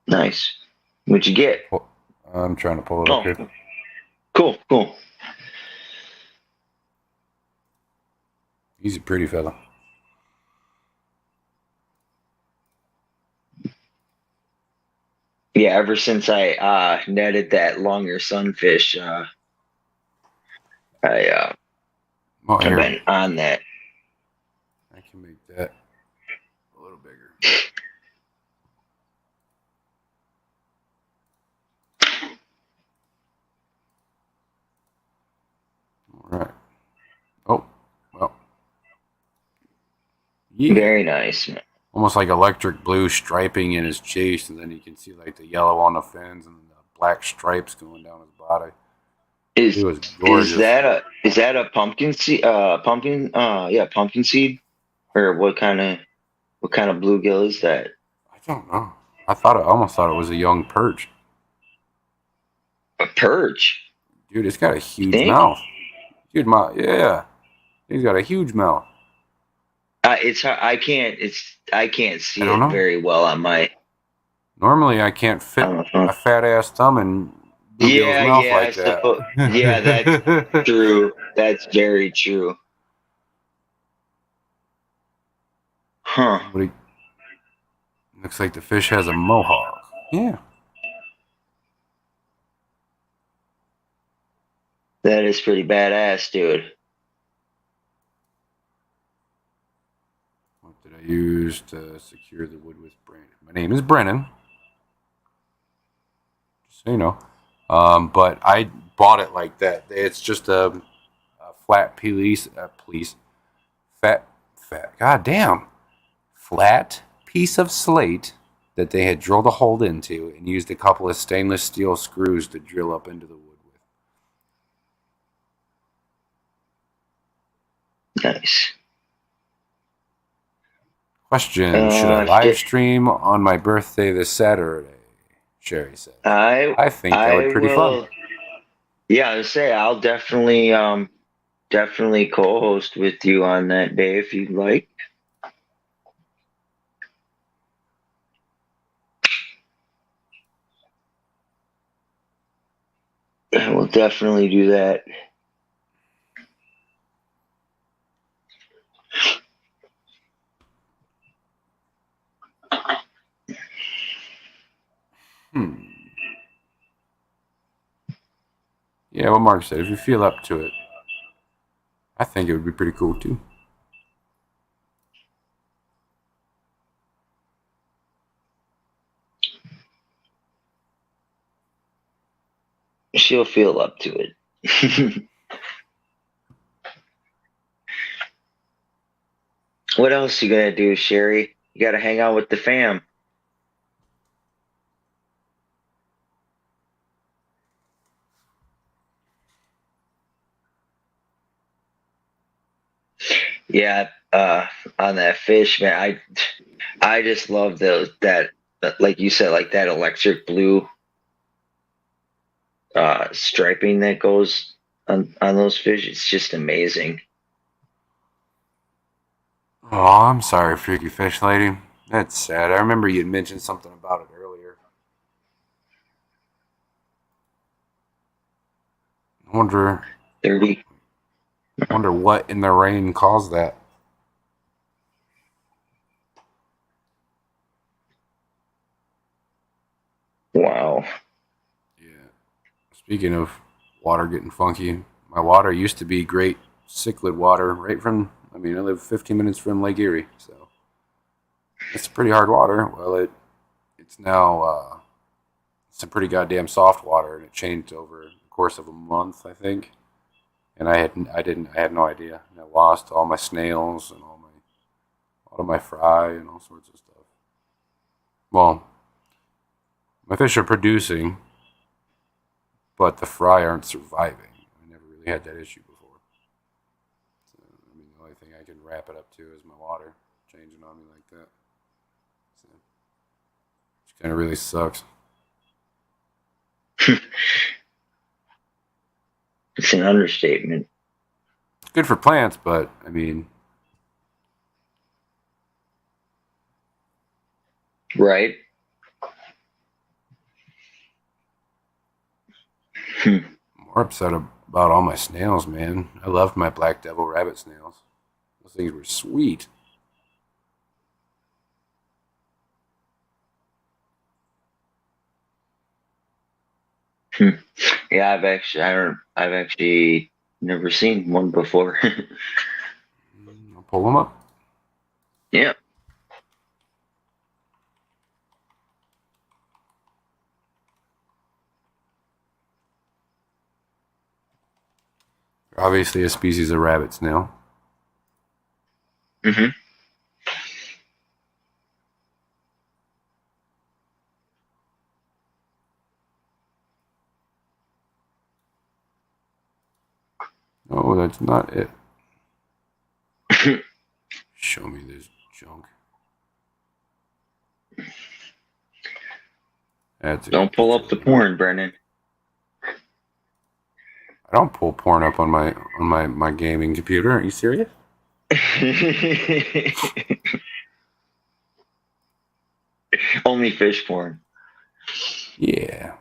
Nice. What'd you get? I'm trying to pull it up Oh, here. cool, cool. He's a pretty fella. Yeah, ever since I netted that longer sunfish, I Oh, I've here. been on that. I can make that a little bigger. All right. Oh, well. Yeah. Very nice. Almost like electric blue striping in his chase, and then you can see like the yellow on the fins and the black stripes going down his body. He Is was gorgeous. is that a pumpkin seed? Pumpkin. Yeah, pumpkin seed. Or what kind of bluegill is that? I don't know. I almost thought it was a young perch. A perch. Dude, it's got a You huge think? mouth. Huge mouth. Yeah. He's got a huge mouth. I can't I see don't it know. very well on my. Normally, I can't I fit don't know. a fat ass thumb in bluegill's mouth Yeah, I like that. suppose. Yeah, that's true. That's very true. Huh. Somebody looks like the fish has a mohawk. Yeah. That is pretty badass, dude. What did I use to secure the wood with Brandon? My name is Brennan, just so you know. But I bought it like that. It's just a flat god damn, flat piece of slate that they had drilled a hole into and used a couple of stainless steel screws to drill up into the wood with. Nice. Question: should I live Shit. stream on my birthday this Saturday? Sherry says. I think that would I be pretty fun. will. Yeah, I would say I'll definitely co-host with you on that day if you'd like. I will definitely do that. Hmm. Yeah, what Mark said. If you feel up to it, I think it would be pretty cool too. She'll feel up to it. What else you gonna do, Sherry? You gotta hang out with the fam. Yeah, on that fish, man. I just love those that like you said, like that electric blue striping that goes on those fish. It's just amazing. Oh, I'm sorry, Freaky Fish Lady. That's sad. I remember you'd mentioned something about it earlier. I Dirty. wonder what in the rain caused that. Wow. Yeah. Speaking of water getting funky, my water used to be great cichlid water right from, I mean, I live 15 minutes from Lake Erie, so it's pretty hard water. Well, it's now some pretty goddamn soft water, and it changed over the course of a month, I think. And I had no idea. And I lost all my snails and all of my fry and all sorts of stuff. Well, my fish are producing, but the fry aren't surviving. I never really had that issue before. So, I mean, the only thing I can wrap it up to is my water changing on me like that. So, which kind of really sucks. It's an understatement. It's good for plants, but I mean, Right? Hmm. more upset about all my snails, man. I loved my black devil rabbit snails. Those things were sweet. Hmm. Yeah, I've actually never seen one before. I'll pull them up. Yeah. They're obviously a species of rabbit snail. Hmm. Oh, that's not it. Show me this junk. That's a Don't good pull picture up of the one. porn, Brennan. I don't pull porn up on my gaming computer. Are you serious? Only fish porn. Yeah.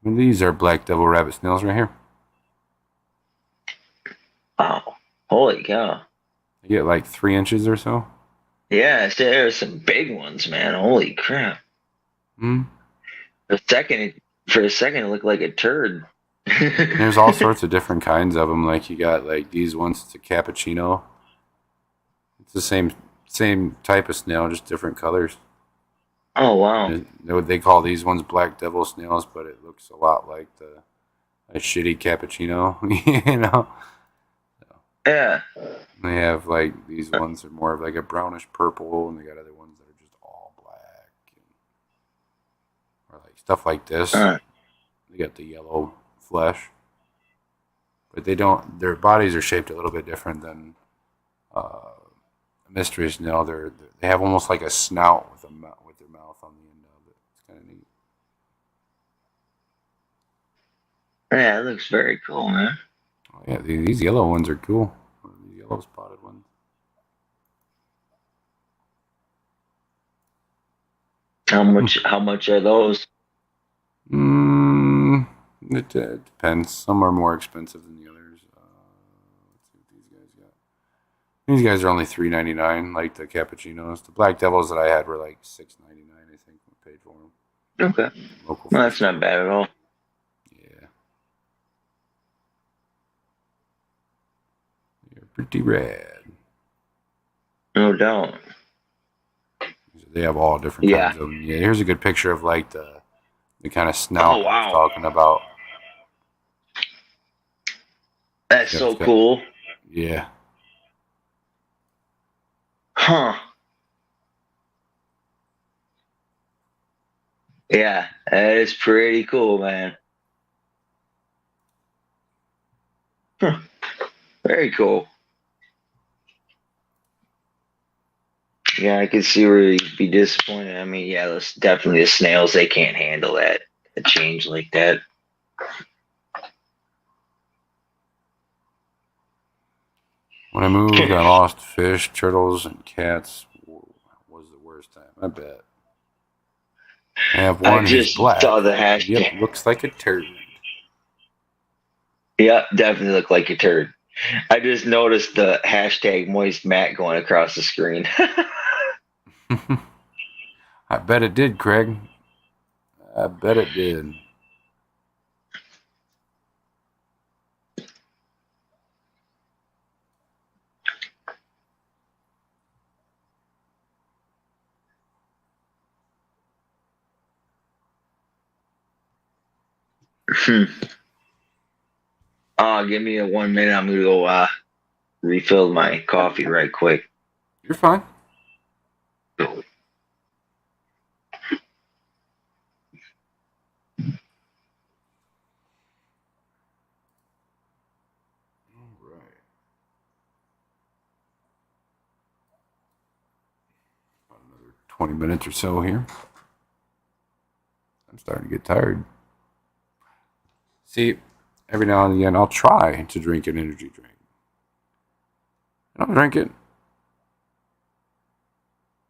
And these are black devil rabbit snails right here. Wow. Holy cow. You get like 3 inches or so. Yeah, there's some big ones, man. Holy crap. Hmm. For a second, for a second, it looked like a turd. There's all sorts of different kinds of them. Like you got like these ones. It's a cappuccino. It's the same type of snail, just different colors. Oh wow. They call these ones black devil snails, but it looks a lot like the a shitty cappuccino. You know. Yeah. They have like these ones are more of like a brownish purple, and they got other ones that are just all black, or like stuff like this. Uh, They got the yellow flesh, but they don't. Their bodies are shaped a little bit different than a mystery snail. They have almost like a snout with their mouth on the end of it. It's kind of neat. yeah, it looks very cool, man. Oh, yeah, these yellow ones are cool. These yellow spotted ones. How much are those? Mm, it depends. Some are more expensive than the others. Let's see what these guys got. These guys are only $3.99, like the cappuccinos. The black devils that I had were like $6.99. I think we paid for them. Okay. Local Well, fish that's not store. bad at all. Yeah, they're pretty rad. No doubt. They have all different Yeah. kinds of them. Yeah, here's a good picture of like the kind of Oh snout I was wow. talking about. That's Yeah, it's so got, cool. yeah. Huh. Yeah, that is pretty cool, man. Huh. Very cool. Yeah, I can see where you'd be disappointed. I mean, yeah, that's definitely the snails. They can't handle that a change like that. When I moved, I lost fish, turtles, and cats. Was the worst time, I bet. I have I one, he's just saw black. the Yep, hashtag. looks like a turd. Yeah, definitely look like a turd. I just noticed the hashtag moist Matt going across the screen. I bet it did, Craig. I bet it did. Give me a 1 minute. I'm gonna go refill my coffee right quick. You're fine. All right. About another 20 minutes or so here. I'm starting to get tired. See, every now and again, I'll try to drink an energy drink. And I'll drink it.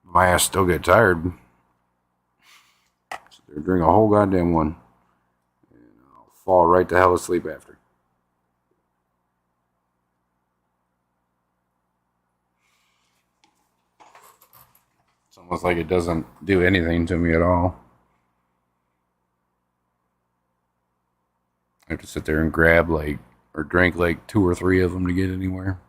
My ass still get tired. So they're drink a whole goddamn one. And I'll fall right to hell asleep after. It's almost like it doesn't do anything to me at all. I have to sit there and grab like, or drink like 2 or 3 of them to get anywhere.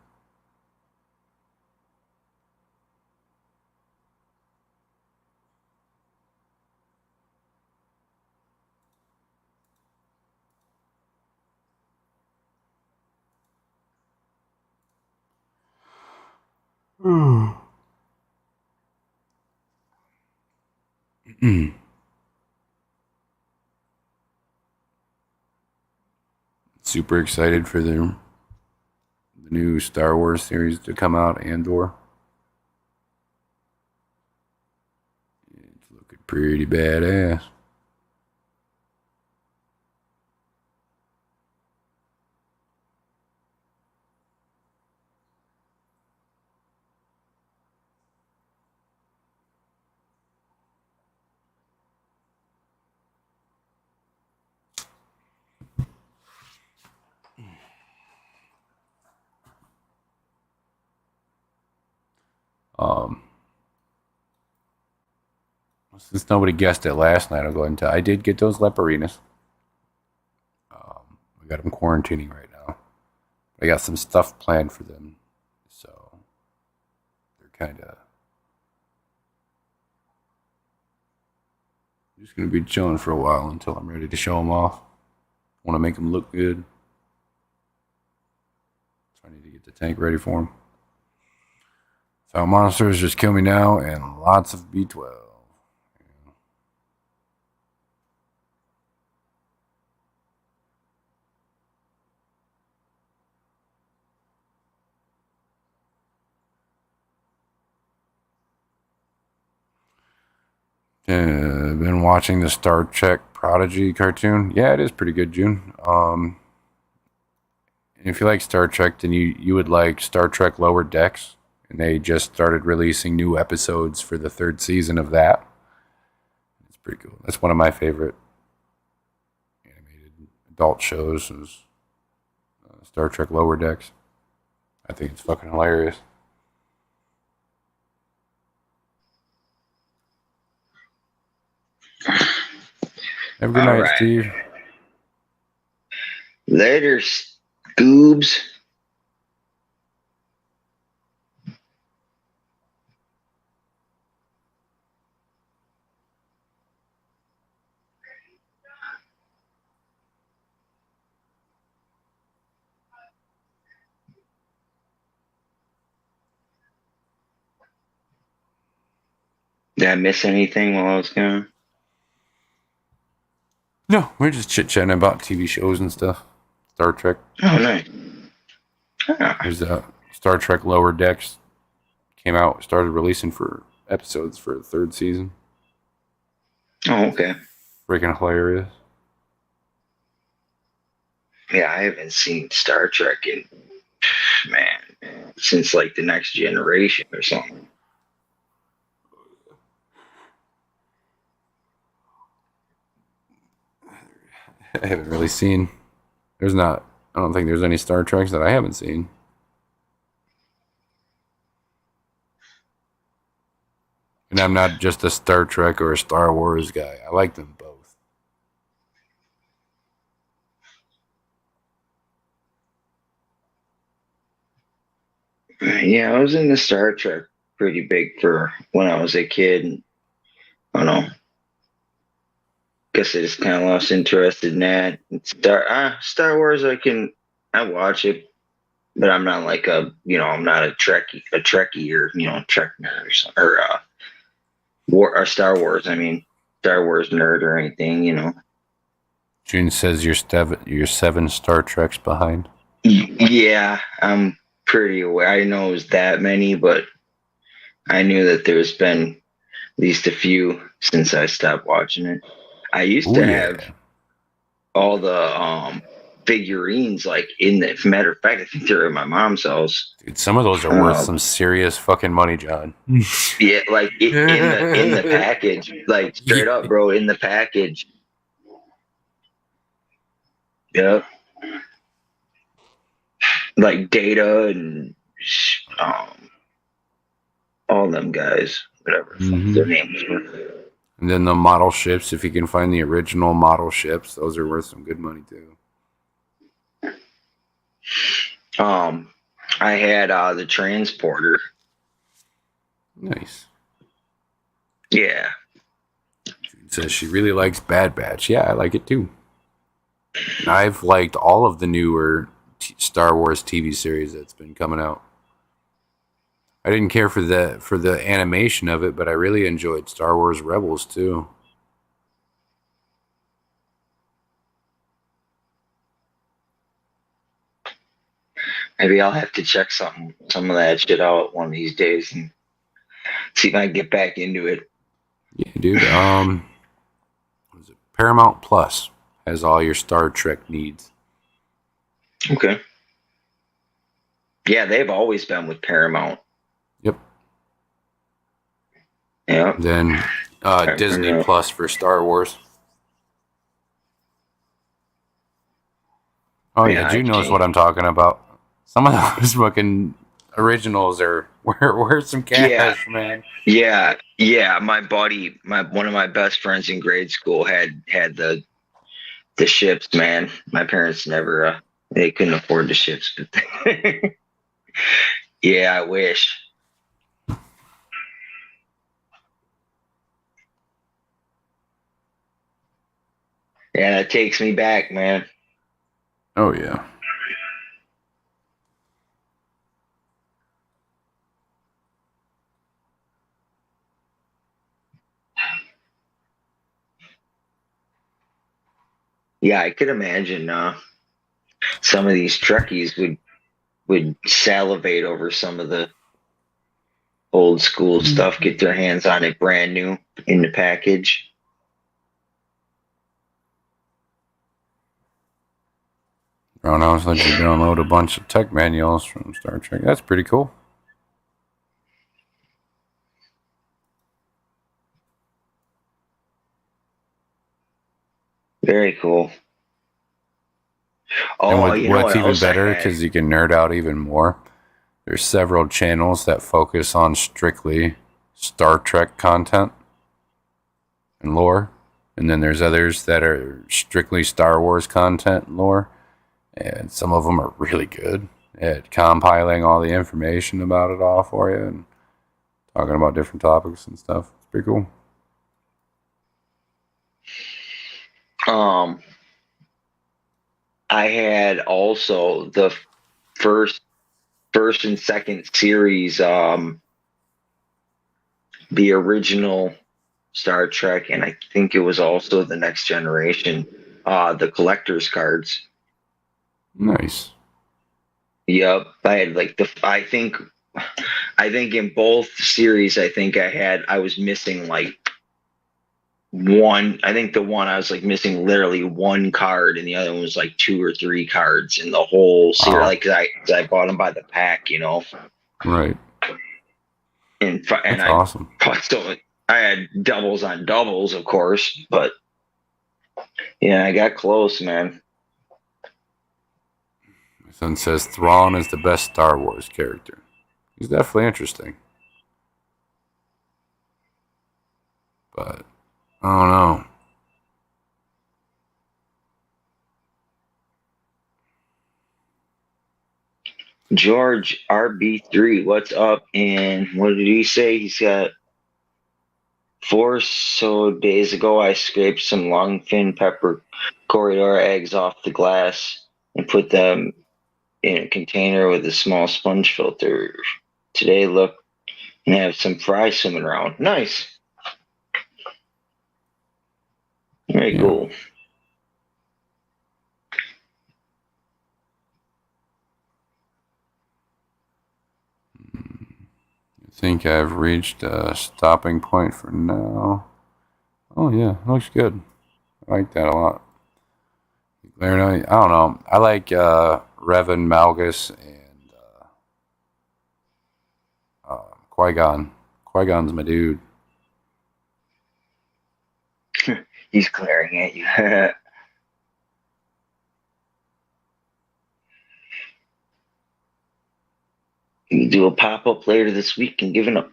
Super excited for the new Star Wars series to come out, Andor. It's looking pretty badass. Um, since nobody guessed it last night, I'll go ahead and tell. I did get those leporinas. We got them quarantining right now. I got some stuff planned for them, so they're kind of just gonna be chilling for a while until I'm ready to show them off. Want to make them look good, so I need to get the tank ready for them. Found monsters, just kill me now, and lots of B12. Been watching the Star Trek Prodigy cartoon. Yeah, it is pretty good, June. If you like Star Trek, then you would like Star Trek Lower Decks, and they just started releasing new episodes for the 3rd season of that. It's pretty cool. That's one of my favorite animated adult shows. Is Star Trek Lower Decks. I think it's fucking hilarious. Have a good All night, right. Steve. Later, Scoobs. Did I miss anything while I was gone? No, we're just chit chatting about TV shows and stuff. Star Trek. Oh, nice. Ah. There's Star Trek Lower Decks came out, started releasing for episodes for the 3rd season. Oh, okay. Freaking hilarious. Yeah, I haven't seen Star Trek in man, since like the Next Generation or something. I haven't really seen. There's not. I don't think there's any Star Treks that I haven't seen. And I'm not just a Star Trek or a Star Wars guy. I like them both. Yeah, I was into Star Trek pretty big for when I was a kid. And I don't know. Guess I just kind of lost interest in that. Star Wars, I watch it, but I'm not like I'm not a Trekkie or Trek nerd or something, or War or Star Wars. I mean, Star Wars nerd or anything. June says you're seven Star Treks behind. Yeah, I'm pretty aware. I didn't know it was that many, but I knew that there's been at least a few since I stopped watching it. I used Oh to have yeah. all the figurines like in the matter of fact, I think they're in my mom's house. Dude, some of those are worth Uh, some serious fucking money, John. yeah, like in the package, like straight up, bro, in the package. Yep. Like Data and um all them guys, whatever the fuck their Mm-hmm. names were. And then the model ships, if you can find the original model ships, those are worth some good money too. Um I had the transporter. Nice. Yeah. June says she really likes Bad Batch. Yeah, I like it too. And I've liked all of the newer Star Wars TV series that's been coming out. I didn't care for the animation of it, but I really enjoyed Star Wars Rebels too. Maybe I'll have to check some of that shit out one of these days and see if I can get back into it. Yeah, dude. What is it? Paramount Plus has all your Star Trek needs. Okay. Yeah, they've always been with Paramount. Yep. Yeah. Then I Disney remember. Plus for Star Wars. Oh yeah, Yeah, I June knows changed. what I'm talking about. Some of those fucking originals are worth some Yeah, cash, man. yeah. My buddy, my one of my best friends in grade school had the ships. Man, my parents never they couldn't afford the ships, but yeah, I wish. Yeah, that takes me back, man. Oh yeah. Yeah, I could imagine some of these Trekkies would salivate over some of the old school stuff, get their hands on it brand new in the package. Roundhouse lets you download a bunch of tech manuals from Star Trek. That's pretty cool. Very cool. And Oh, you know what's what even else I better, had? because you can nerd out even more, there's several channels that focus on strictly Star Trek content and lore. And then there's others that are strictly Star Wars content and lore. And some of them are really good at compiling all the information about it all for you and talking about different topics and stuff. It's pretty cool. Um, I had also the first and second series, the original Star Trek, and I think it was also the Next Generation, the collector's cards. Nice. Yep, I had like I think in both series, I think I was missing like one. I think the one I was like missing literally one card, and the other one was like two or three cards in the whole series. Wow. Like 'cause I bought them by the pack, you know, Right. and That's I awesome. so I had doubles on doubles, of course, but yeah, I got close, man. My son says Thrawn is the best Star Wars character. He's definitely interesting. But I don't know. George RB3, what's up? And what did he say? He's got 4 days ago. I scraped some longfin pepper corridor eggs off the glass and put them in a container with a small sponge filter. Today, look and have some fries swimming around. Nice. Very Yeah. cool. I think I've reached a stopping point for now. Oh yeah, looks good. I like that a lot. I don't know. I like Revan Malgus and Qui Gon. Qui Gon's my dude. He's glaring at you. You do a pop up later this week and give it up.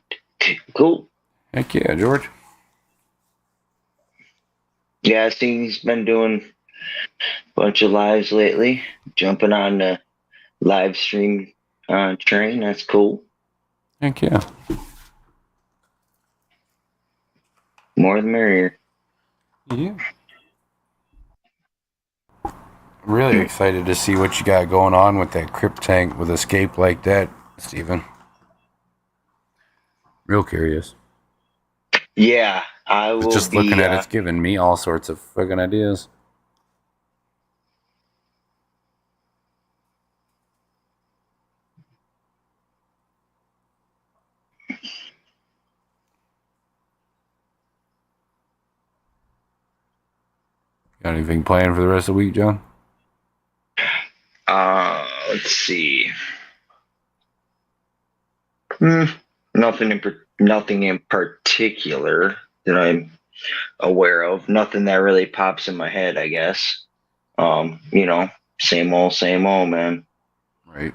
Cool. Heck yeah, George. Yeah, I see he's been doing a bunch of lives lately, jumping on the live stream train. That's cool. Heck yeah. More the merrier. Yeah. I'm really excited to see what you got going on with that crypt tank with escape like that, Steven. Real curious. Yeah, I But will just looking be. at it's giving me all sorts of fucking ideas. Got anything planned for the rest of the week, John? Let's see. Hmm, nothing in particular that I'm aware of. Nothing that really pops in my head. I guess. You know, same old, man. Right.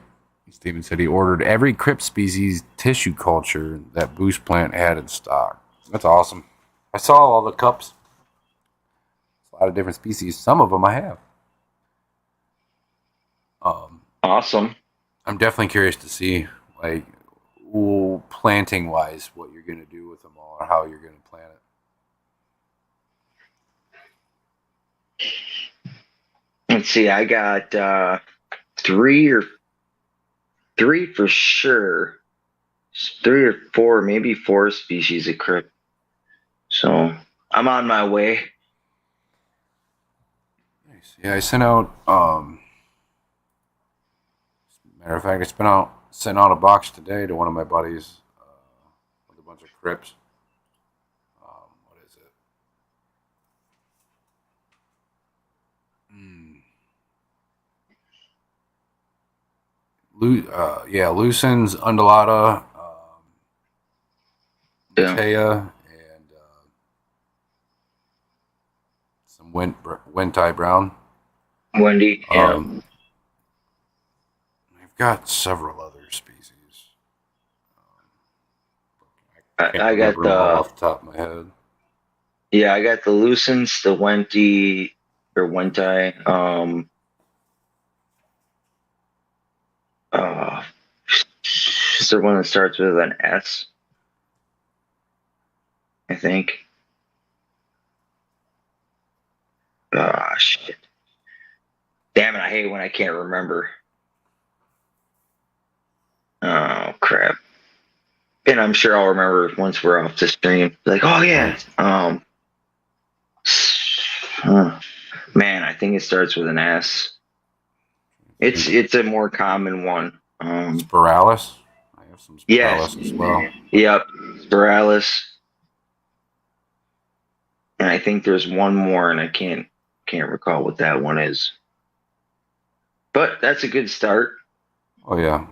Steven said he ordered every crypt species tissue culture that Boost Plant had in stock. That's awesome. I saw all the cups. A lot of different species. Some of them I have. Um, Awesome. I'm definitely curious to see, like, planting wise, what you're going to do with them all or how you're going to plant it. Let's see. I got three or three for sure. Three or four, maybe four species of crypt. So I'm on my way. Nice. Yeah, I sent out. Matter of fact, sent out a box today to one of my buddies with a bunch of crypts. What is it? Mm. Lucens, Undulata, Yeah. Matea, and some Wentai Brown. Wendy. Yeah. I've got several other species. I can't I got remember them all the off the top of my head. yeah, I got the Lucents, the Wenty or Wentai. Uh, is there one that starts with an S? I think. Ah, shit. Damn it! I hate when I can't remember. Oh crap! And I'm sure I'll remember once we're off the stream. Like, oh yeah. Right. Man, I think it starts with an S. It's a more common one. Spiralis. I have some Yes. Spiralis as well. Yep. Spiralis. And I think there's one more, and I can't recall what that one is. But that's a good start. Oh yeah, I've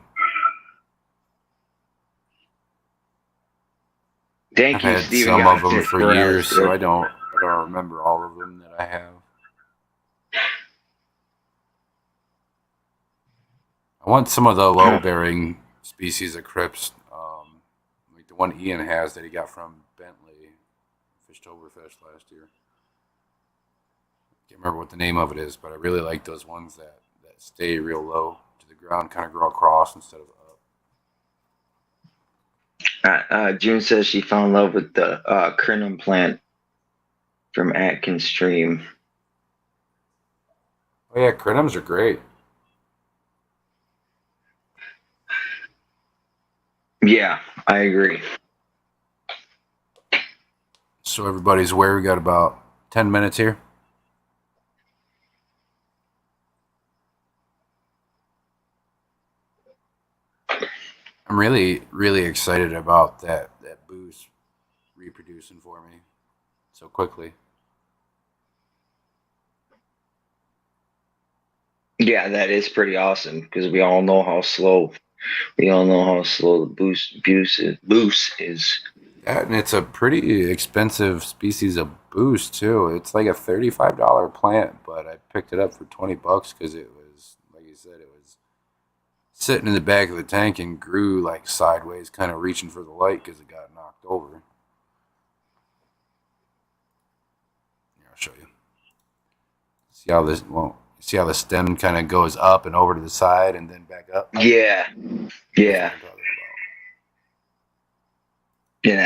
Thank you, had Stephen, some of God, them for for years, so I don't remember all of them that I have. I want some of the low bearing species of crypts, like the one Ian has that he got from Bentley Fishtoberfest last year. Can't remember what the name of it is, but I really like those ones that stay real low to the ground, kind of grow across instead of up. June says she fell in love with the crinum plant from Atkins Stream. Oh yeah, crinums are great. Yeah, I agree. So everybody's aware. We got about 10 minutes here. I'm really, really excited about that boost reproducing for me so quickly. Yeah, that is pretty awesome because we all know how slow the boost is. And it's a pretty expensive species of boost too. It's like a $35 plant, but I picked it up for $20 because it was, like you said, it was sitting in the back of the tank and grew like sideways, kind of reaching for the light because it got knocked over. Here, I'll show you. See how this? Well, see how the stem kind of goes up and over to the side and then back up. Yeah, That's what yeah, I'm talking and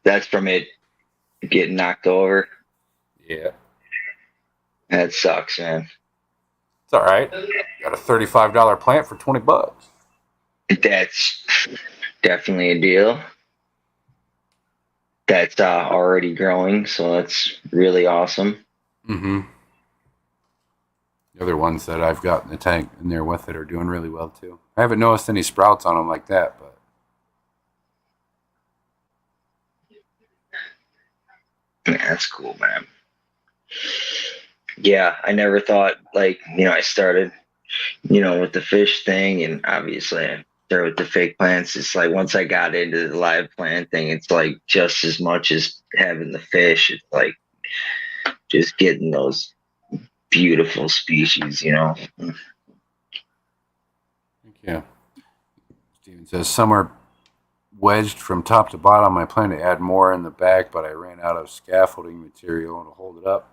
that's from it getting knocked over. about. Yeah, That sucks, man. it's all right. Got a $35 plant for $20. That's definitely a deal. That's already growing, so that's really awesome. Mm-hmm. The other ones that I've got in the tank in there with it are doing really well too. I haven't noticed any sprouts on them like that, but Yeah, that's cool, man. Yeah, I never thought I started with the fish thing, and obviously I started with the fake plants. It's like once I got into the live plant thing, it's like just as much as having the fish. It's like just getting those beautiful species. yeah. Steven says some are wedged from top to bottom. I plan to add more in the back, but I ran out of scaffolding material to hold it up.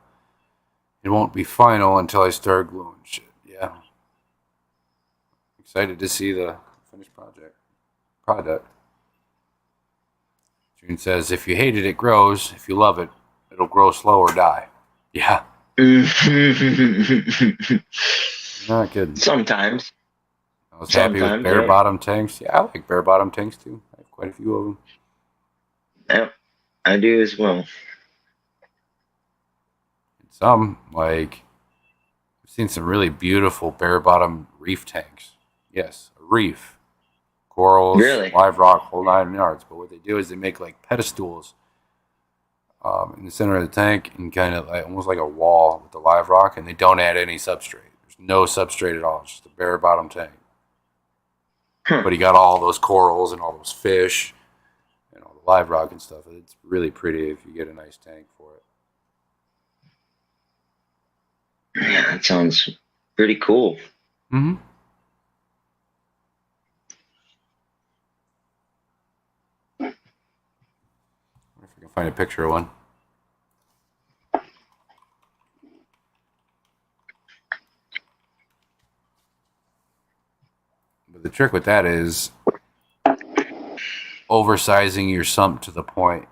It won't be final until I start gluing shit. Yeah. Excited to see the finished product. June says, if you hate it, it grows. If you love it, it'll grow slow or die. Yeah. Not kidding. Sometimes, I was happy with sometimes, bare yeah. bottom tanks. Yeah, I like bare bottom tanks too. I have quite a few of them. Yeah, I do as well. And some, like, I've seen some really beautiful bare bottom reef tanks. Yes, a reef. Corals, Really? live rock, whole 9 yards. But what they do is they make like pedestals in the center of the tank and kind of like almost like a wall with the live rock, and they don't add any substrate. There's no substrate at all. It's just a bare bottom tank. Huh. But he got all those corals and all those fish and all the live rock and stuff. It's really pretty if you get a nice tank for it. Yeah, that sounds pretty cool. Mm-hmm. If I can find a picture of one. But the trick with that is oversizing your sump to the point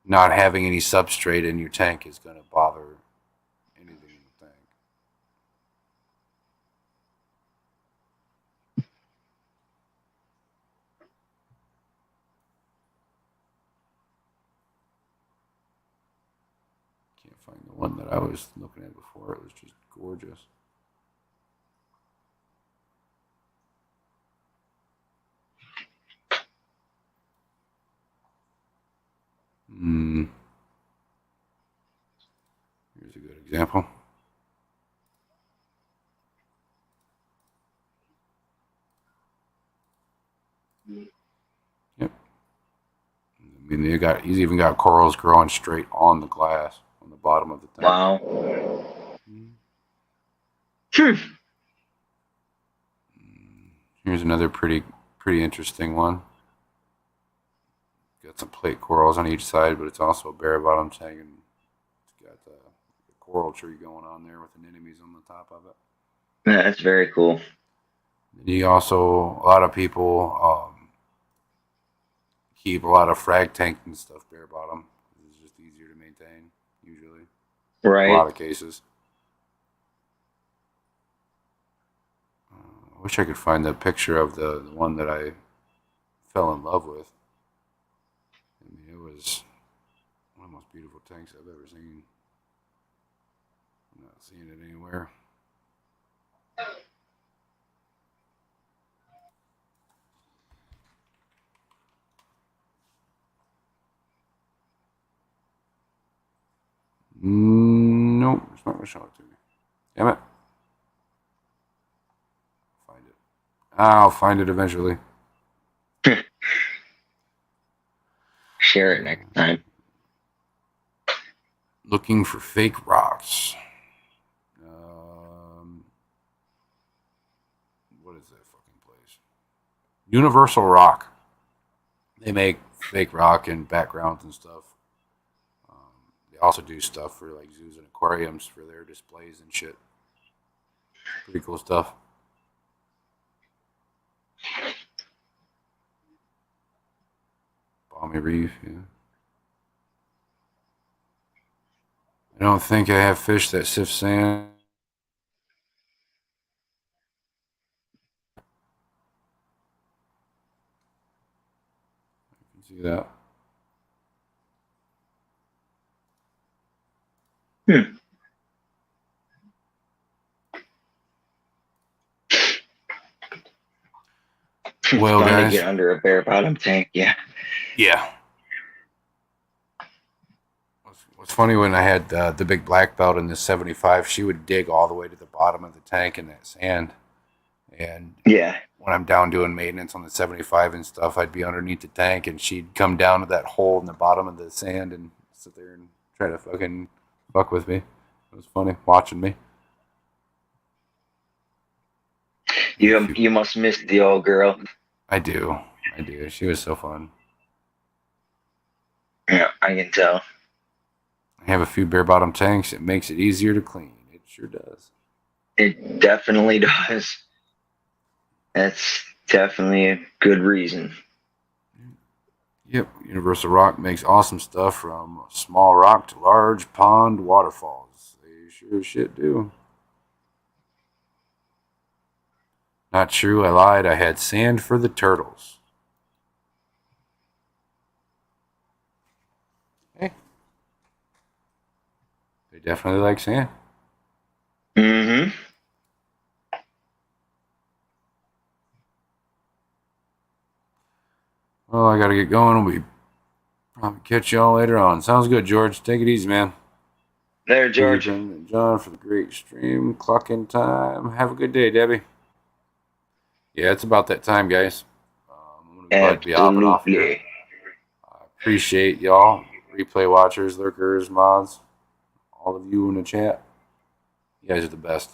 not having any substrate in your tank is going to bother anything in the tank. Can't find the one that I was looking at before. It was just gorgeous. Hmm. example. Yep. I mean, he's even got corals growing straight on the glass on the bottom of the tank. Wow. Hmm. Here's another pretty interesting one. Got some plate corals on each side, but it's also a bare bottom tank, and it's got the coral tree going on there with anemones on the top of it. Yeah, that's very cool. You also, a lot of people keep a lot of frag tanks and stuff bare bottom. It's just easier to maintain, usually. Right. In a lot of cases. I wish I could find the picture of the one that I fell in love with. I mean, it was one of the most beautiful tanks I've ever seen. I'm not seeing it anywhere. Nope, it's not going to show it to me. Damn it. Find it. I'll find it eventually. Share it next time. Looking for fake rocks. What is that fucking place? Universal Rock. They make fake rock and backgrounds and stuff. They also do stuff for like zoos and aquariums for their displays and shit. Pretty cool stuff. Balmy Reef, yeah. I don't think I have fish that sift sand. You can see that. Well, Fun guys. to get under a bare bottom tank, yeah. Yeah. What's funny, when I had the big black belt in the 75, she would dig all the way to the bottom of the tank in that sand. And yeah, when I'm down doing maintenance on the 75 and stuff, I'd be underneath the tank, and she'd come down to that hole in the bottom of the sand and sit there and try to fucking fuck with me. It was funny watching me. You must miss the old girl. I do. She was so fun. Yeah, I can tell. I have a few bare bottom tanks. It makes it easier to clean. It sure does. It definitely does. That's definitely a good reason. Yep, Universal Rock makes awesome stuff from small rock to large pond waterfalls. They sure as shit do. Not true, I lied. I had sand for the turtles. Hey. They definitely like sand. Mm-hmm. Well, I gotta get going. We'll probably catch y'all later on. Sounds good, George. Take it easy, man. There, George. Thank you, and John, for the great stream. Clock in time. Have a good day, Debbie. Yeah, it's about that time, guys. I'm gonna be hopping off here. I appreciate y'all, replay watchers, lurkers, mods, all of you in the chat. You guys are the best.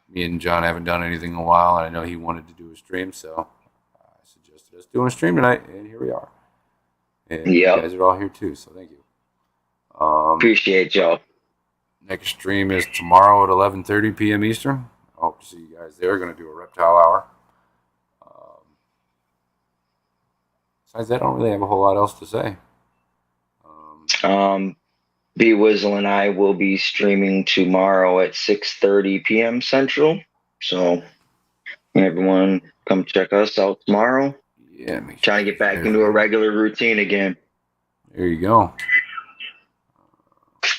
Me and John haven't done anything in a while, and I know he wanted to do a stream, so I suggested us doing a stream tonight, and here we are. And you guys are all here too, so thank you. Appreciate y'all. Next stream is tomorrow at 11:30 p.m. Eastern. I hope to see you guys there. Going to do a reptile hour. Besides that, I don't really have a whole lot else to say. B Wizzle and I will be streaming tomorrow at 6:30 p.m. Central. So everyone come check us out tomorrow. Yeah, trying to get back into a regular routine again. There you go.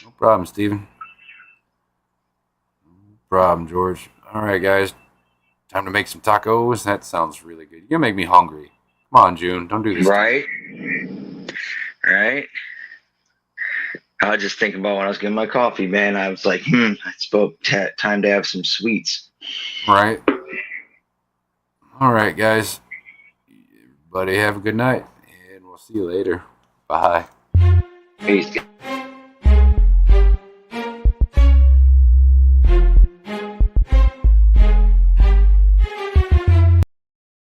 No problem, Steven. No problem, George. All right, guys. Time to make some tacos. That sounds really good. You're going to make me hungry. Come on, June. Don't do this. Right? Right? I was just thinking about when I was getting my coffee, man. I was like, it's about time to have some sweets. Right. All right, guys. Everybody have a good night, and we'll see you later. Bye. Peace.